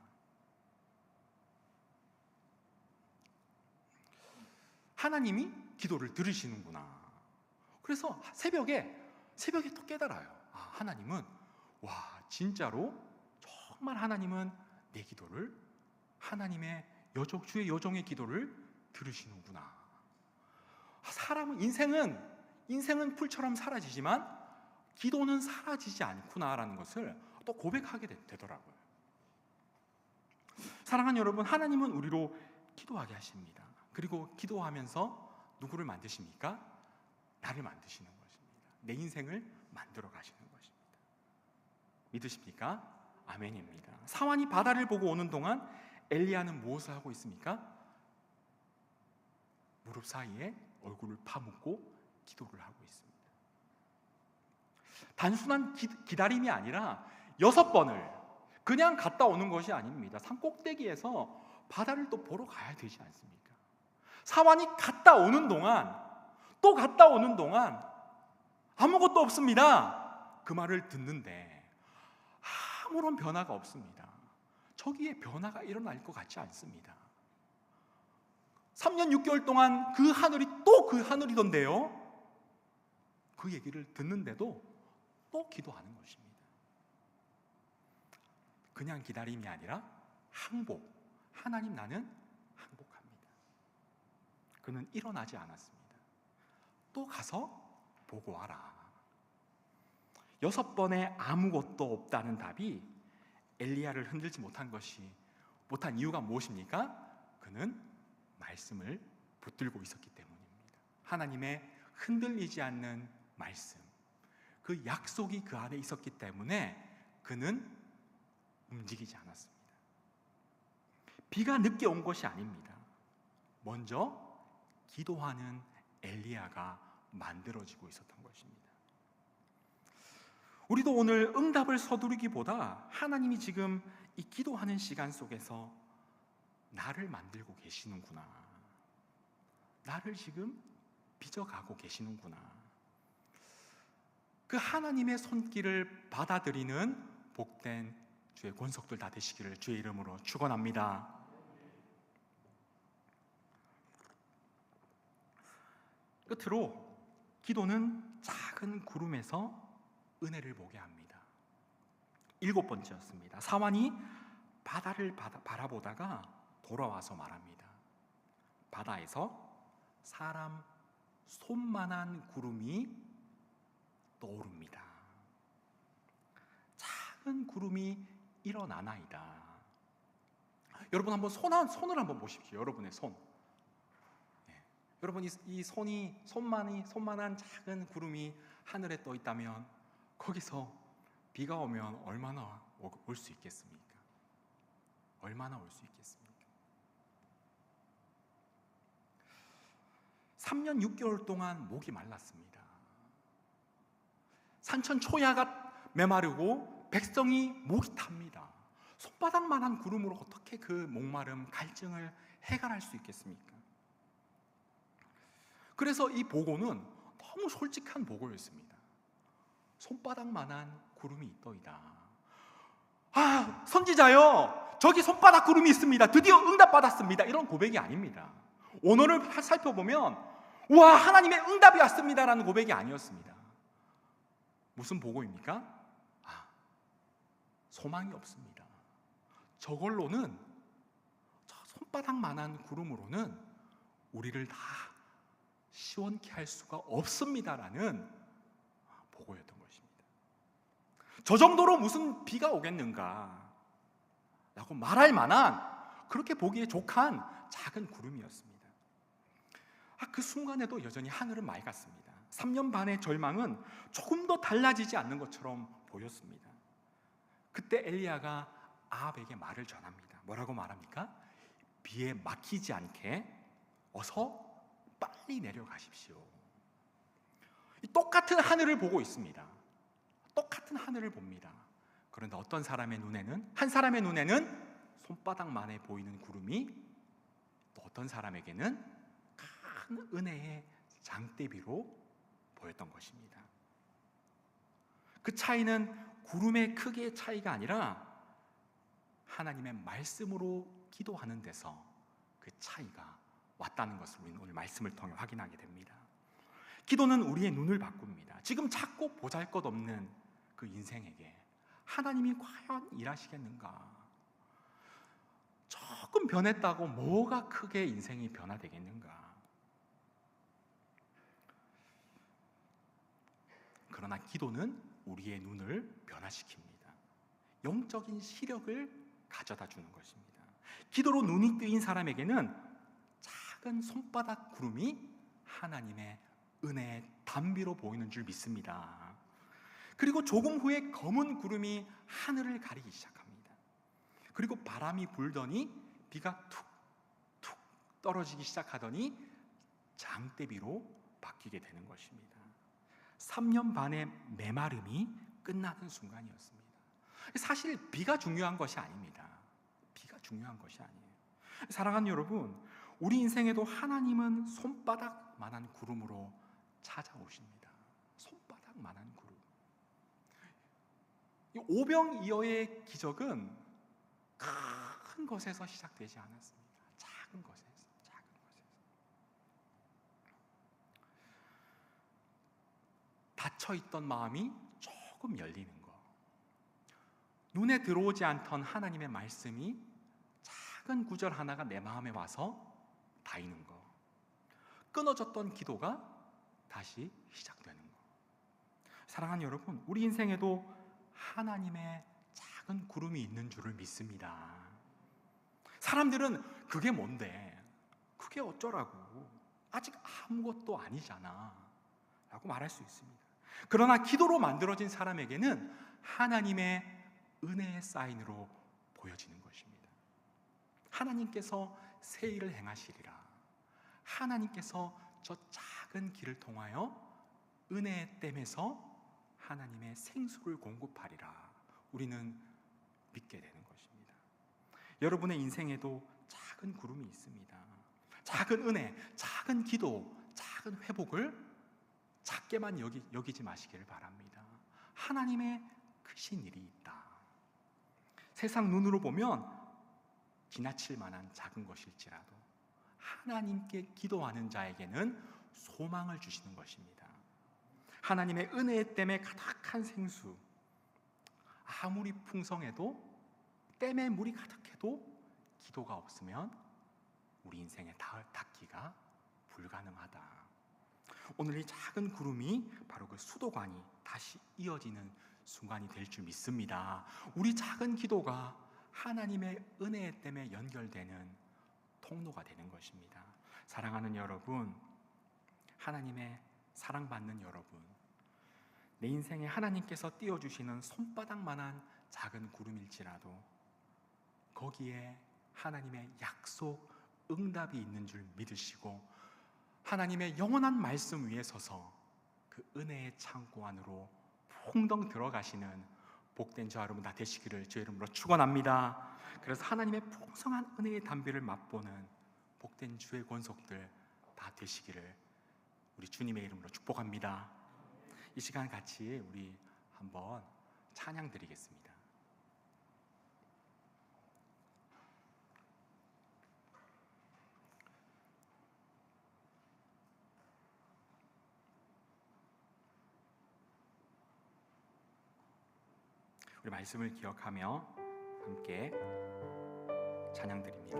하나님이 기도를 들으시는구나. 그래서 새벽에 또 깨달아요. 하나님은 진짜로 정말 하나님은 내 기도를 하나님의 주의 여종의 기도를 들으시는구나. 사람은 인생은 풀처럼 사라지지만 기도는 사라지지 않구나라는 것을 또 고백하게 되더라고요. 사랑하는 여러분, 하나님은 우리로 기도하게 하십니다. 그리고 기도하면서 누구를 만드십니까? 나를 만드시는 것입니다. 내 인생을 만들어 가시는 것입니다. 믿으십니까? 아멘입니다. 사환이 바다를 보고 오는 동안 엘리야는 무엇을 하고 있습니까? 무릎 사이에 얼굴을 파묻고 기도를 하고 있습니다. 단순한 기다림이 아니라 6번을 그냥 갔다 오는 것이 아닙니다. 산 꼭대기에서 바다를 또 보러 가야 되지 않습니까? 사환이 갔다 오는 동안 아무것도 없습니다. 그 말을 듣는데 아무런 변화가 없습니다. 저기에 변화가 일어날 것 같지 않습니다. 3년 6개월 동안 그 하늘이 또 그 하늘이던데요. 그 얘기를 듣는데도 또 기도하는 것입니다. 그냥 기다림이 아니라 항복. 하나님 나는 항복합니다. 그는 일어나지 않았습니다. 또 가서 보고 와라. 6번에 아무것도 없다는 답이 엘리야를 흔들지 못한 이유가 무엇입니까? 그는 말씀을 붙들고 있었기 때문입니다. 하나님의 흔들리지 않는 말씀, 그 약속이 그 안에 있었기 때문에 그는 움직이지 않았습니다. 비가 늦게 온 것이 아닙니다. 먼저 기도하는 엘리야가 만들어지고 있었던 것입니다. 우리도 오늘 응답을 서두르기보다 하나님이 지금 이 기도하는 시간 속에서 나를 만들고 계시는구나. 나를 지금 빚어가고 계시는구나. 그 하나님의 손길을 받아들이는 복된 주의 권속들 다 되시기를 주의 이름으로 축원합니다. 끝으로 기도는 작은 구름에서 은혜를 보게 합니다. 7번째였습니다. 사환이 바다를 바라보다가 돌아와서 말합니다. 바다에서 사람 손만한 구름이 떠오릅니다. 작은 구름이 일어나나이다. 여러분 한번 손을 한번 보십시오. 여러분의 손. 여러분 이 손만한 작은 구름이 하늘에 떠 있다면 거기서 비가 오면 얼마나 올 수 있겠습니까? 얼마나 올 수 있겠습니까? 3년 6개월 동안 목이 말랐습니다. 산천 초야가 메마르고 백성이 목이 탑니다. 손바닥만한 구름으로 어떻게 그 목마름, 갈증을 해결할 수 있겠습니까? 그래서 이 보고는 너무 솔직한 보고였습니다. 손바닥만한 구름이 있더이다. 아, 선지자요, 저기 손바닥 구름이 있습니다. 드디어 응답받았습니다. 이런 고백이 아닙니다. 오늘을 살펴보면 와, 하나님의 응답이 왔습니다라는 고백이 아니었습니다. 무슨 보고입니까? 소망이 없습니다. 저걸로는, 저 손바닥만한 구름으로는 우리를 다 시원케 할 수가 없습니다라는 보고였던 것입니다. 저 정도로 무슨 비가 오겠는가 라고 말할 만한, 그렇게 보기에 족한 작은 구름이었습니다. 그 순간에도 여전히 하늘은 맑았습니다. 3년 반의 절망은 조금 더 달라지지 않는 것처럼 보였습니다. 그때 엘리야가 아합에게 말을 전합니다. 뭐라고 말합니까? 비에 막히지 않게 어서 빨리 내려가십시오. 똑같은 하늘을 보고 있습니다. 똑같은 하늘을 봅니다. 그런데 어떤 사람의 눈에는, 한 사람의 눈에는 손바닥만해 보이는 구름이, 또 어떤 사람에게는 큰 은혜의 장대비로 보였던 것입니다. 그 차이는 구름의 크기의 차이가 아니라 하나님의 말씀으로 기도하는 데서 그 차이가 왔다는 것을 우리는 오늘 말씀을 통해 확인하게 됩니다. 기도는 우리의 눈을 바꿉니다. 지금 작고 보잘것없는 그 인생에게 하나님이 과연 일하시겠는가? 조금 변했다고 뭐가 크게 인생이 변화되겠는가? 그러나 기도는 우리의 눈을 변화시킵니다. 영적인 시력을 가져다 주는 것입니다. 기도로 눈이 뜨인 사람에게는 작은 손바닥 구름이 하나님의 은혜의 단비로 보이는 줄 믿습니다. 그리고 조금 후에 검은 구름이 하늘을 가리기 시작합니다. 그리고 바람이 불더니 비가 툭툭 떨어지기 시작하더니 장대비로 바뀌게 되는 것입니다. 3년 반의 메마름이 끝나는 순간이었습니다. 사실 비가 중요한 것이 아닙니다. 비가 중요한 것이 아니에요. 사랑하는 여러분, 우리 인생에도 하나님은 손바닥만한 구름으로 찾아오십니다. 손바닥만한 구름. 이 오병이어의 기적은 큰 것에서 시작되지 않았습니다. 작은 것에서. 닫혀있던 마음이 조금 열리는 것, 눈에 들어오지 않던 하나님의 말씀이 작은 구절 하나가 내 마음에 와서 닿이는 것, 끊어졌던 기도가 다시 시작되는 것. 사랑하는 여러분, 우리 인생에도 하나님의 작은 구름이 있는 줄을 믿습니다. 사람들은 그게 뭔데? 그게 어쩌라고? 아직 아무것도 아니잖아 라고 말할 수 있습니다. 그러나 기도로 만들어진 사람에게는 하나님의 은혜의 사인으로 보여지는 것입니다. 하나님께서 새 일을 행하시리라. 하나님께서 저 작은 길을 통하여 은혜의 댐에서 하나님의 생수를 공급하리라. 우리는 믿게 되는 것입니다. 여러분의 인생에도 작은 구름이 있습니다. 작은 은혜, 작은 기도, 작은 회복을 작게만 여기지 마시기를 바랍니다. 하나님의 크신 일이 있다. 세상 눈으로 보면 지나칠 만한 작은 것일지라도 하나님께 기도하는 자에게는 소망을 주시는 것입니다. 하나님의 은혜 때문에 가득한 생수, 아무리 풍성해도, 댐에 물이 가득해도 기도가 없으면 우리 인생에 닿기가 불가능하다. 오늘 이 작은 구름이 바로 그 수도관이 다시 이어지는 순간이 될 줄 믿습니다. 우리 작은 기도가 하나님의 은혜 때문에 연결되는 통로가 되는 것입니다. 사랑하는 여러분, 하나님의 사랑받는 여러분, 내 인생에 하나님께서 띄워주시는 손바닥만한 작은 구름일지라도 거기에 하나님의 약속, 응답이 있는 줄 믿으시고 하나님의 영원한 말씀 위에 서서 그 은혜의 창고 안으로 풍덩 들어가시는 복된 저 여러분 다 되시기를 주의 이름으로 축원합니다. 그래서 하나님의 풍성한 은혜의 담비를 맛보는 복된 주의 권속들 다 되시기를 우리 주님의 이름으로 축복합니다. 이 시간 같이 우리 한번 찬양 드리겠습니다. 우리 말씀을 기억하며 함께 찬양 드립니다.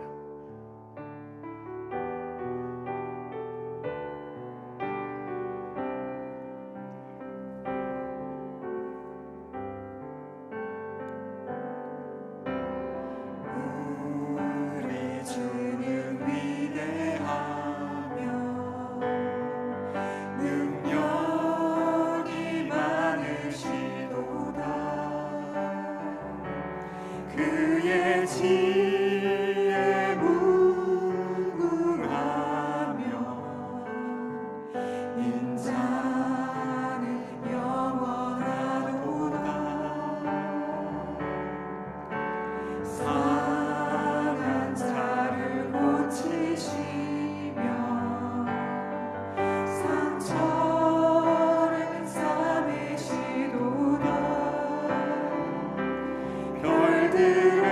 우리 주는 위대하며 능력이 많으시도다. 그의 지혜 무궁하며 인자는 영원하도다. 상한 자를 고치시며 상처를 싸매시도다. 별들의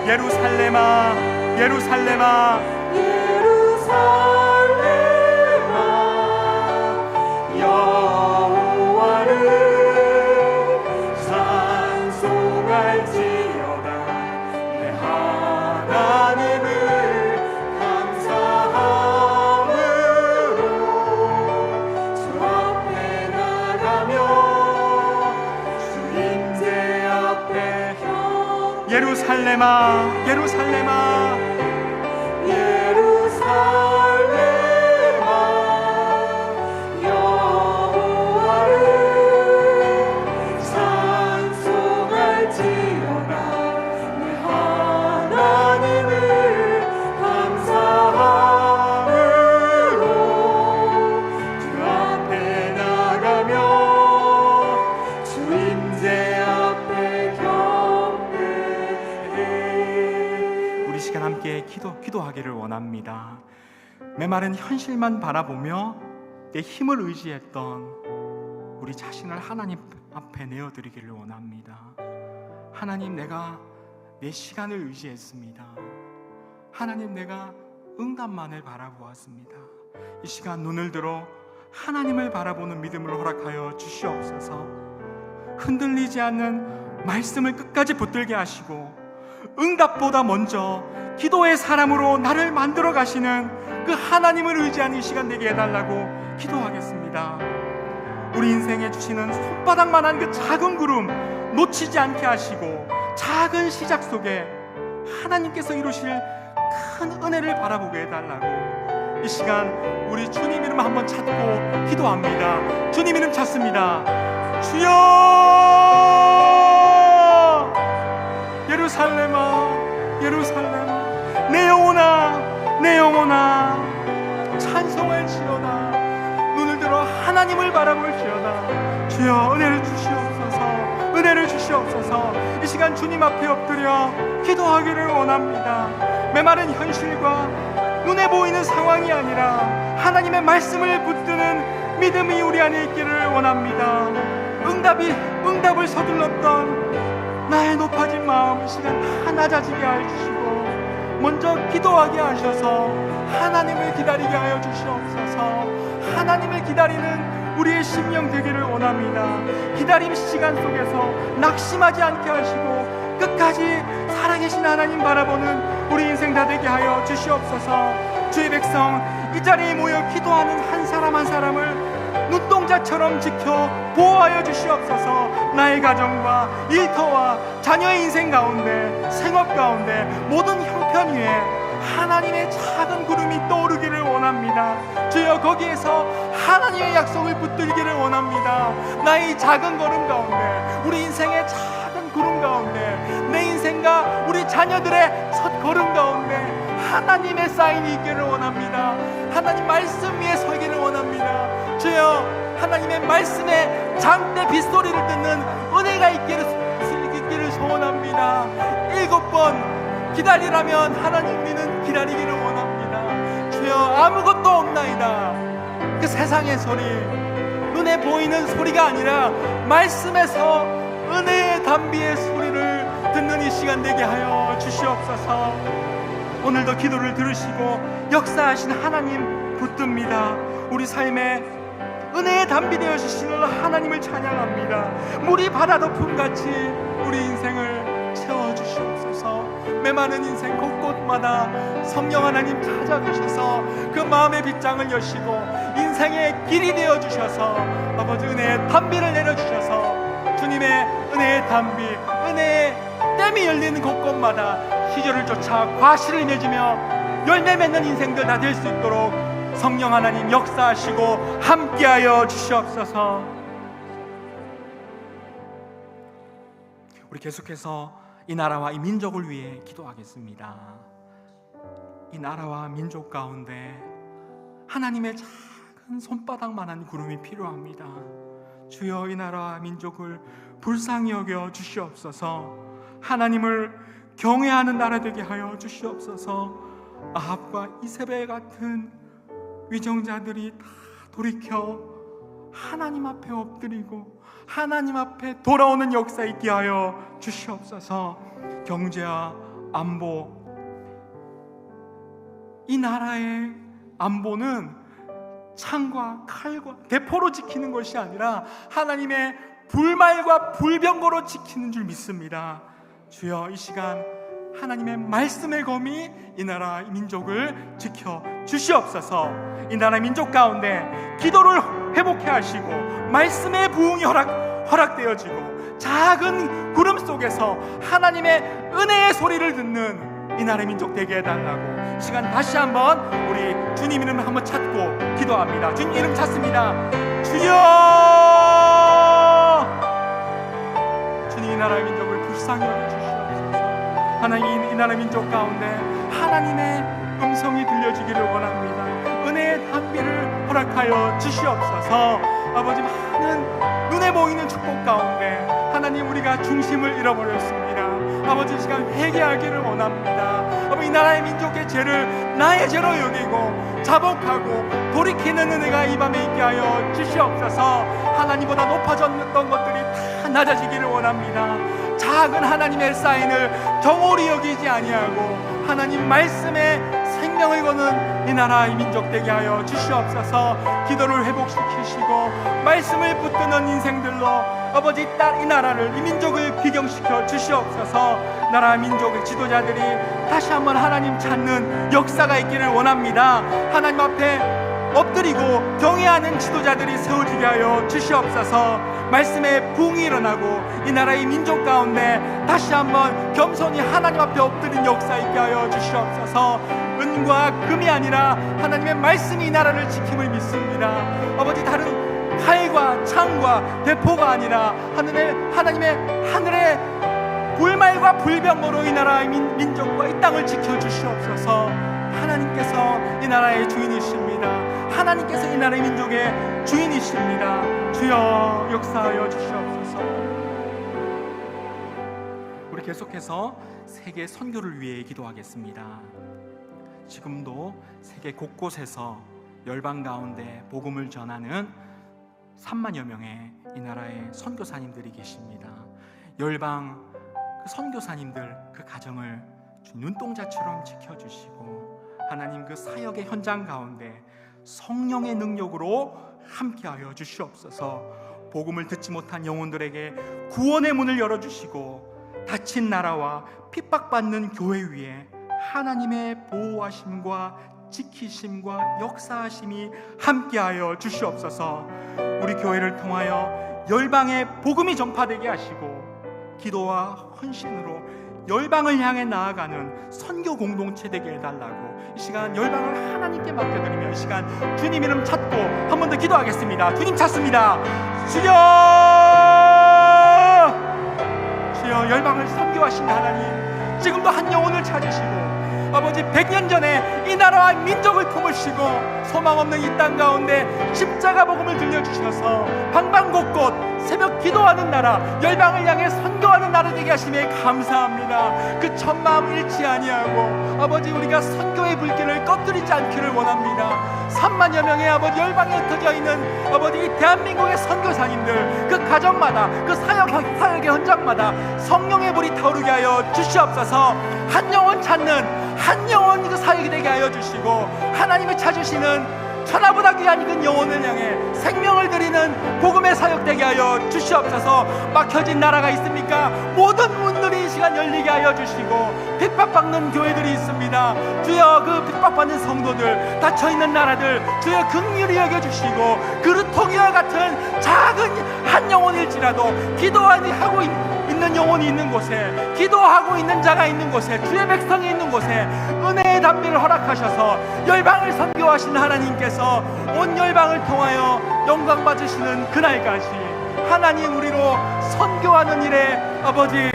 예루살렘아 예루살렘아 예루살렘아 여호와를 찬송할지어다. 내 하나님을 감사함으로 주 앞에 나가며 주 임재 앞에 예루살렘아 예루살렘아 예루살렘아 여호와를 찬송할지어다. 내 하나님을 감사함으로 주 앞에 나가며 주 임재 앞에 경배해. 우리 시간 함께 기도하기를 원합니다. 메마른 현실만 바라보며 내 힘을 의지했던 우리 자신을 하나님 앞에 내어드리기를 원합니다. 하나님, 내가 내 시간을 의지했습니다. 하나님, 내가 응답만을 바라보았습니다. 이 시간 눈을 들어 하나님을 바라보는 믿음을 허락하여 주시옵소서. 흔들리지 않는 말씀을 끝까지 붙들게 하시고 응답보다 먼저 기도의 사람으로 나를 만들어 가시는 그 하나님을 의지하는 이 시간 되게 해달라고 기도하겠습니다. 우리 인생에 주시는 손바닥만한 그 작은 구름 놓치지 않게 하시고 작은 시작 속에 하나님께서 이루실 큰 은혜를 바라보게 해달라고 이 시간 우리 주님 이름 한번 찾고 기도합니다. 주님 이름 찾습니다. 주여! 예루살렘아 예루살렘아 내 영혼아 찬송할지어다. 눈을 들어 하나님을 바라볼지어다. 주여, 은혜를 주시옵소서. 이 시간 주님 앞에 엎드려 기도하기를 원합니다. 메마른 현실과 눈에 보이는 상황이 아니라 하나님의 말씀을 붙드는 믿음이 우리 안에 있기를 원합니다. 응답을 서둘렀던 나의 높아진 마음 이 시간 다 낮아지게 해주시고 먼저 기도하게 하셔서 하나님을 기다리게 하여 주시옵소서. 하나님을 기다리는 우리의 심령 되기를 원합니다. 기다림 시간 속에서 낙심하지 않게 하시고 끝까지 살아계신 하나님 바라보는 우리 인생 다 되게 하여 주시옵소서. 주의 백성 이 자리에 모여 기도하는 한 사람 한 사람을 눈동자처럼 지켜 보호하여 주시옵소서. 나의 가정과 일터와 자녀의 인생 가운데 생업 가운데 모든 형편 위에 하나님의 작은 구름이 떠오르기를 원합니다. 주여, 거기에서 하나님의 약속을 붙들기를 원합니다. 나의 작은 걸음 가운데, 우리 인생의 작은 구름 가운데, 내 인생과 우리 자녀들의 첫 걸음 가운데 하나님의 사인이 있기를 원합니다. 하나님 말씀 위에 서기를 원합니다. 주여, 하나님의 말씀에 장대 빗소리를 듣는 은혜가 있기를 소원합니다. 7번 기다리라면 하나님 우리는 기다리기를 원합니다. 주여, 아무것도 없나이다. 그 세상의 소리, 눈에 보이는 소리가 아니라 말씀에서 은혜의 담비의 소리를 듣는 이 시간 되게 하여 주시옵소서. 오늘도 기도를 들으시고 역사하신 하나님 붙듭니다. 우리 삶에 은혜의 담비 되어 주시는 하나님을 찬양합니다. 물이 바다 덮음같이 우리 인생을 채워주시옵소서. 메마른 인생 곳곳마다 성령 하나님 찾아주셔서 그 마음의 빗장을 여시고 인생의 길이 되어 주셔서 아버지 은혜의 담비를 내려주셔서 주님의 은혜의 담비, 은혜의 댐이 열리는 곳곳마다 시절을 쫓아 과실을 맺으며 열매 맺는 인생들 다 될 수 있도록 성령 하나님 역사하시고 함께하여 주시옵소서. 우리 계속해서 이 나라와 이 민족을 위해 기도하겠습니다. 이 나라와 민족 가운데 하나님의 작은 손바닥만한 구름이 필요합니다. 주여, 이 나라와 민족을 불쌍히 여겨 주시옵소서. 하나님을 경외하는 나라 되게 하여 주시옵소서. 아합과 이세벨 같은 위정자들이 다 돌이켜 하나님 앞에 엎드리고 하나님 앞에 돌아오는 역사 있게 하여 주시옵소서. 경제와 안보, 이 나라의 안보는 창과 칼과 대포로 지키는 것이 아니라 하나님의 불말과 불병거로 지키는 줄 믿습니다. 주여, 이 시간 하나님의 말씀의 검이 이 나라 민족을 지켜 주시옵소서. 이 나라 민족 가운데 기도를 회복해 하시고 말씀의 부흥이 허락되어지고 작은 구름 속에서 하나님의 은혜의 소리를 듣는 이 나라의 민족 되게 해달라고 시간 다시 한번 우리 주님 이름 한번 찾고 기도합니다. 주님 이름 찾습니다. 주여, 주님 이 나라의 민족을 불쌍히 여겨주시옵소서. 하나님 이 나라 민족 가운데 하나님의 음성이 들려지기를 원합니다. 은혜의 담비를 허락하여 주시옵소서. 아버지, 많은 눈에 보이는 축복 가운데 하나님 우리가 중심을 잃어버렸습니다. 아버지, 이 시간 회개하기를 원합니다. 아버지, 이 나라의 민족의 죄를 나의 죄로 여기고 자복하고 돌이키는 은혜가 이 밤에 있게 하여 주시옵소서. 하나님보다 높아졌던 것들이 다 낮아지기를 원합니다. 작은 하나님의 사인을 경홀히 여기지 아니하고 하나님 말씀에 생명을 거는 이 나라의 민족 되게 하여 주시옵소서. 기도를 회복시키시고 말씀을 붙드는 인생들로 아버지 이 나라를, 이 민족을 귀경시켜 주시옵소서. 나라 민족의 지도자들이 다시 한번 하나님 찾는 역사가 있기를 원합니다. 하나님 앞에 엎드리고 경외하는 지도자들이 세워지게 하여 주시옵소서. 말씀의 부흥이 일어나고 이 나라의 민족 가운데 다시 한번 겸손히 하나님 앞에 엎드린 역사 있게 하여 주시옵소서. 은과 금이 아니라 하나님의 말씀이 이 나라를 지킴을 믿습니다. 아버지, 다른 칼과 창과 대포가 아니라 하나님의 하늘의 불말과 불병거로 이 나라의 민족과 이 땅을 지켜주시옵소서. 하나님께서 이 나라의 주인이십니다. 하나님께서 이 나라의 민족의 주인이십니다. 주여, 역사하여 주시옵소서. 우리 계속해서 세계 선교를 위해 기도하겠습니다. 지금도 세계 곳곳에서 열방 가운데 복음을 전하는 3만여 명의 이 나라의 선교사님들이 계십니다. 열방 그 선교사님들 그 가정을 눈동자처럼 지켜주시고 하나님 그 사역의 현장 가운데 성령의 능력으로 함께하여 주시옵소서. 복음을 듣지 못한 영혼들에게 구원의 문을 열어주시고 닫힌 나라와 핍박받는 교회 위에 하나님의 보호하심과 지키심과 역사하심이 함께하여 주시옵소서. 우리 교회를 통하여 열방에 복음이 전파되게 하시고 기도와 헌신으로 열방을 향해 나아가는 선교 공동체 되게 해달라고 이 시간 열방을 하나님께 맡겨드리며 이 시간 주님 이름 찾고 한 번 더 기도하겠습니다. 주님 찾습니다. 주여, 주여, 열방을 선교하신 하나님, 지금도 한 영혼을 찾으시고 아버지 100년 전에 이 나라와 민족을 품으시고 소망 없는 이 땅 가운데 십자가 복음을 들려주셔서 방방곳곳 새벽 기도하는 나라, 열방을 향해 선교하는 나라 되게 하심에 감사합니다. 그 첫마음 잃지 아니하고 아버지 우리가 선교의 불길을 꺼뜨리지 않기를 원합니다. 3만여 명의 아버지 열방에 흩어져 있는 아버지 이 대한민국의 선교사님들 그 가정마다 그 사역의 현장마다 성령의 불이 타오르게 하여 주시옵소서. 한 영혼 찾는 한 영혼 그 사역이 되게 하여 주시고 하나님이 찾으시는 천하보다 귀한 그 영혼을 향해 생명을 드리는 복음의 사역 되게 하여 주시옵소서. 막혀진 나라가 있습니까? 모든 문들이 이 시간 열리게 하여 주시고 핍박받는 교회들이 있습니다. 주여, 그 핍박받는 성도들, 닫혀있는 나라들 주여 긍휼히 여겨주시고 그루통이와 같은 작은 한 영혼일지라도 기도하고 있는 영혼이 있는 곳에, 기도하고 있는 자가 있는 곳에, 주의 백성이 있는 곳에 은혜의 담비를 허락하셔서 열방을 선교하신 하나님께서 온 열방을 통하여 영광 받으시는 그날까지 하나님 우리로 선교하는 일에 아버지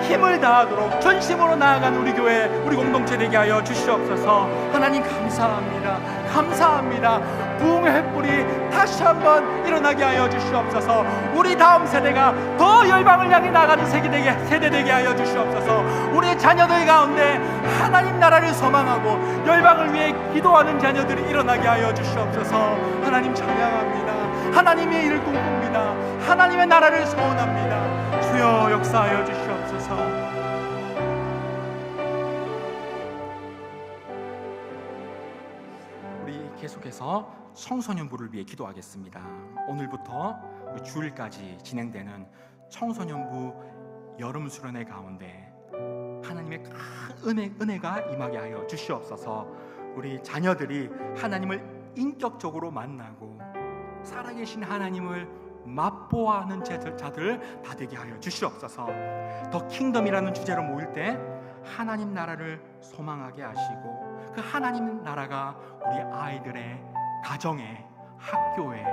힘을 다하도록 전심으로 나아가는 우리 교회, 우리 공동체 되게 하여 주시옵소서. 하나님 감사합니다. 감사합니다. 부흥의 횃불이 다시 한번 일어나게 하여 주시옵소서. 우리 다음 세대가 더 열방을 향해 나가는 세대 되게 하여 주시옵소서. 우리 자녀들 가운데 하나님 나라를 소망하고 열방을 위해 기도하는 자녀들이 일어나게 하여 주시옵소서. 하나님 찬양합니다. 하나님의 일을 꿈꿉니다. 하나님의 나라를 소원합니다. 주여 역사하여 주시옵소서. 계속해서 청소년부를 위해 기도하겠습니다. 오늘부터 주일까지 진행되는 청소년부 여름 수련회 가운데 하나님의 큰 은혜가 임하게 하여 주시옵소서. 우리 자녀들이 하나님을 인격적으로 만나고 살아계신 하나님을 맛보아하는 자들 다 되게 하여 주시옵소서. 더 킹덤이라는 주제로 모일 때 하나님 나라를 소망하게 하시고 그 하나님 나라가 우리 아이들의 가정에, 학교에,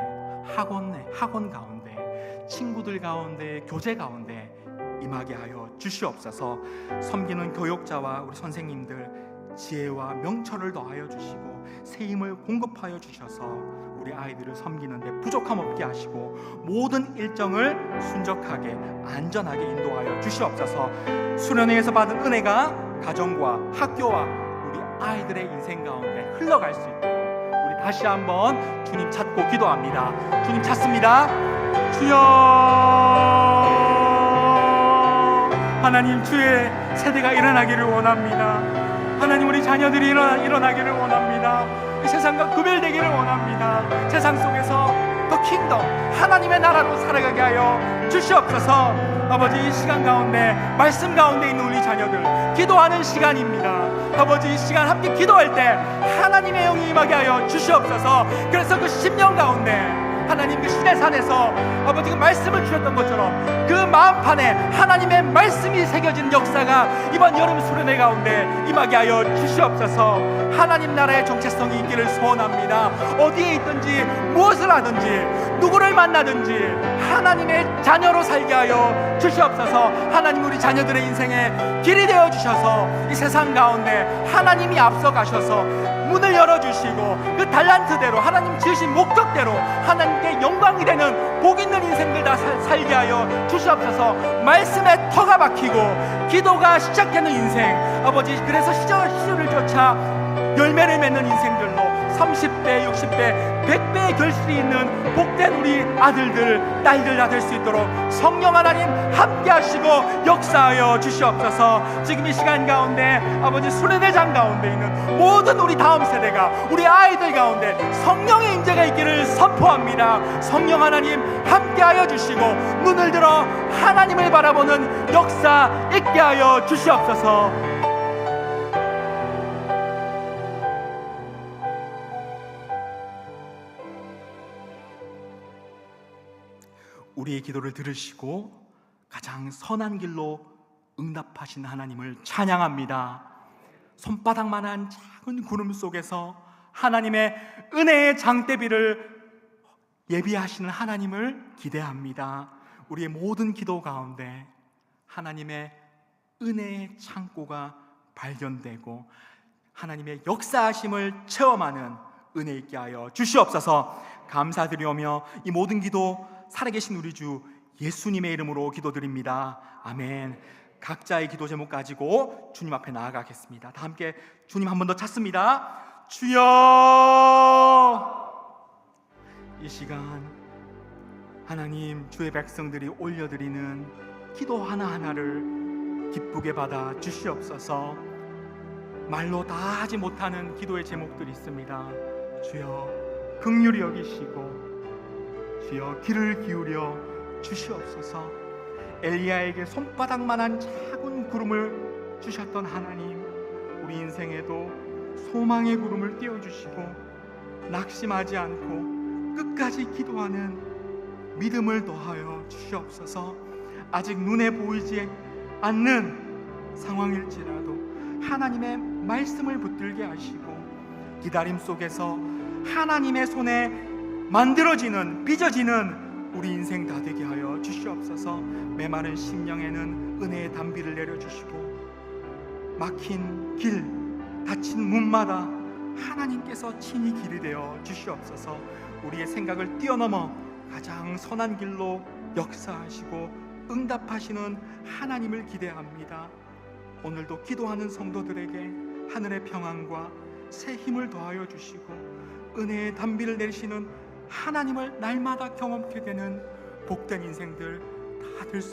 학원 가운데, 친구들 가운데, 교제 가운데 임하게 하여 주시옵소서. 섬기는 교육자와 우리 선생님들 지혜와 명철을 더하여 주시고 새 힘을 공급하여 주셔서 우리 아이들을 섬기는데 부족함 없게 하시고 모든 일정을 순적하게 안전하게 인도하여 주시옵소서. 수련회에서 받은 은혜가 가정과 학교와 우리 아이들의 인생 가운데 흘러갈 수 있도록 우리 다시 한번 주님 찾고 기도합니다. 주님 찾습니다. 주여, 하나님, 주의 세대가 일어나기를 원합니다. 하나님, 우리 자녀들이 일어나기를 원합니다. 이 세상과 구별되기를 원합니다. 세상 속에서 더 킹덤, 하나님의 나라로 살아가게 하여 주시옵소서. 아버지, 이 시간 가운데 말씀 가운데 있는 우리 자녀들 기도하는 시간입니다. 아버지, 이 시간 함께 기도할 때 하나님의 영이 임하게 하여 주시옵소서. 그래서 그 10년 가운데 하나님 그 시내산에서 아버지 그 말씀을 주셨던 것처럼 그 마음판에 하나님의 말씀이 새겨진 역사가 이번 여름 수련회 가운데 임하게 하여 주시옵소서. 하나님 나라의 정체성이 있기를 소원합니다. 어디에 있든지 무엇을 하든지 누구를 만나든지 하나님의 자녀로 살게 하여 주시옵소서. 하나님, 우리 자녀들의 인생에 길이 되어 주셔서 이 세상 가운데 하나님이 앞서 가셔서 문을 열어주시고 그 달란트대로 하나님 지으신 목적대로 하나님께 영광이 되는 복 있는 인생들 다 살게 하여 주시옵소서. 말씀에 터가 박히고 기도가 시작되는 인생, 아버지, 그래서 시절을 쫓아 열매를 맺는 인생들로 30배, 60배, 100배의 결실이 있는 복된 우리 아들들, 딸들 다 될 수 있도록 성령 하나님 함께 하시고 역사하여 주시옵소서. 지금 이 시간 가운데 아버지 수련회장 가운데 있는 모든 우리 다음 세대가, 우리 아이들 가운데 성령의 임재가 있기를 선포합니다. 성령 하나님 함께 하여 주시고 눈을 들어 하나님을 바라보는 역사 있게 하여 주시옵소서. 우리의 기도를 들으시고 가장 선한 길로 응답하신 하나님을 찬양합니다. 손바닥만한 작은 구름 속에서 하나님의 은혜의 장대비를 예비하시는 하나님을 기대합니다. 우리의 모든 기도 가운데 하나님의 은혜의 창고가 발견되고 하나님의 역사하심을 체험하는 은혜 있게 하여 주시옵소서. 감사드리오며 이 모든 기도 살아계신 우리 주 예수님의 이름으로 기도드립니다. 아멘. 각자의 기도 제목 가지고 주님 앞에 나아가겠습니다. 다 함께 주님 한 번 더 찾습니다. 주여, 이 시간 하나님, 주의 백성들이 올려드리는 기도 하나하나를 기쁘게 받아 주시옵소서. 말로 다 하지 못하는 기도의 제목들이 있습니다. 주여, 긍휼히 여기시고 주여, 귀를 기울여 주시옵소서. 엘리야에게 손바닥만한 작은 구름을 주셨던 하나님, 우리 인생에도 소망의 구름을 띄워주시고 낙심하지 않고 끝까지 기도하는 믿음을 더하여 주시옵소서. 아직 눈에 보이지 않는 상황일지라도 하나님의 말씀을 붙들게 하시고 기다림 속에서 하나님의 손에 만들어지는, 빚어지는 우리 인생 다 되게 하여 주시옵소서. 메마른 심령에는 은혜의 단비를 내려주시고 막힌 길, 닫힌 문마다 하나님께서 친히 길이 되어 주시옵소서. 우리의 생각을 뛰어넘어 가장 선한 길로 역사하시고 응답하시는 하나님을 기대합니다. 오늘도 기도하는 성도들에게 하늘의 평안과 새 힘을 더하여 주시고 은혜의 단비를 내리시는 하나님을 날마다 경험하게 되는 복된 인생들 다 될 수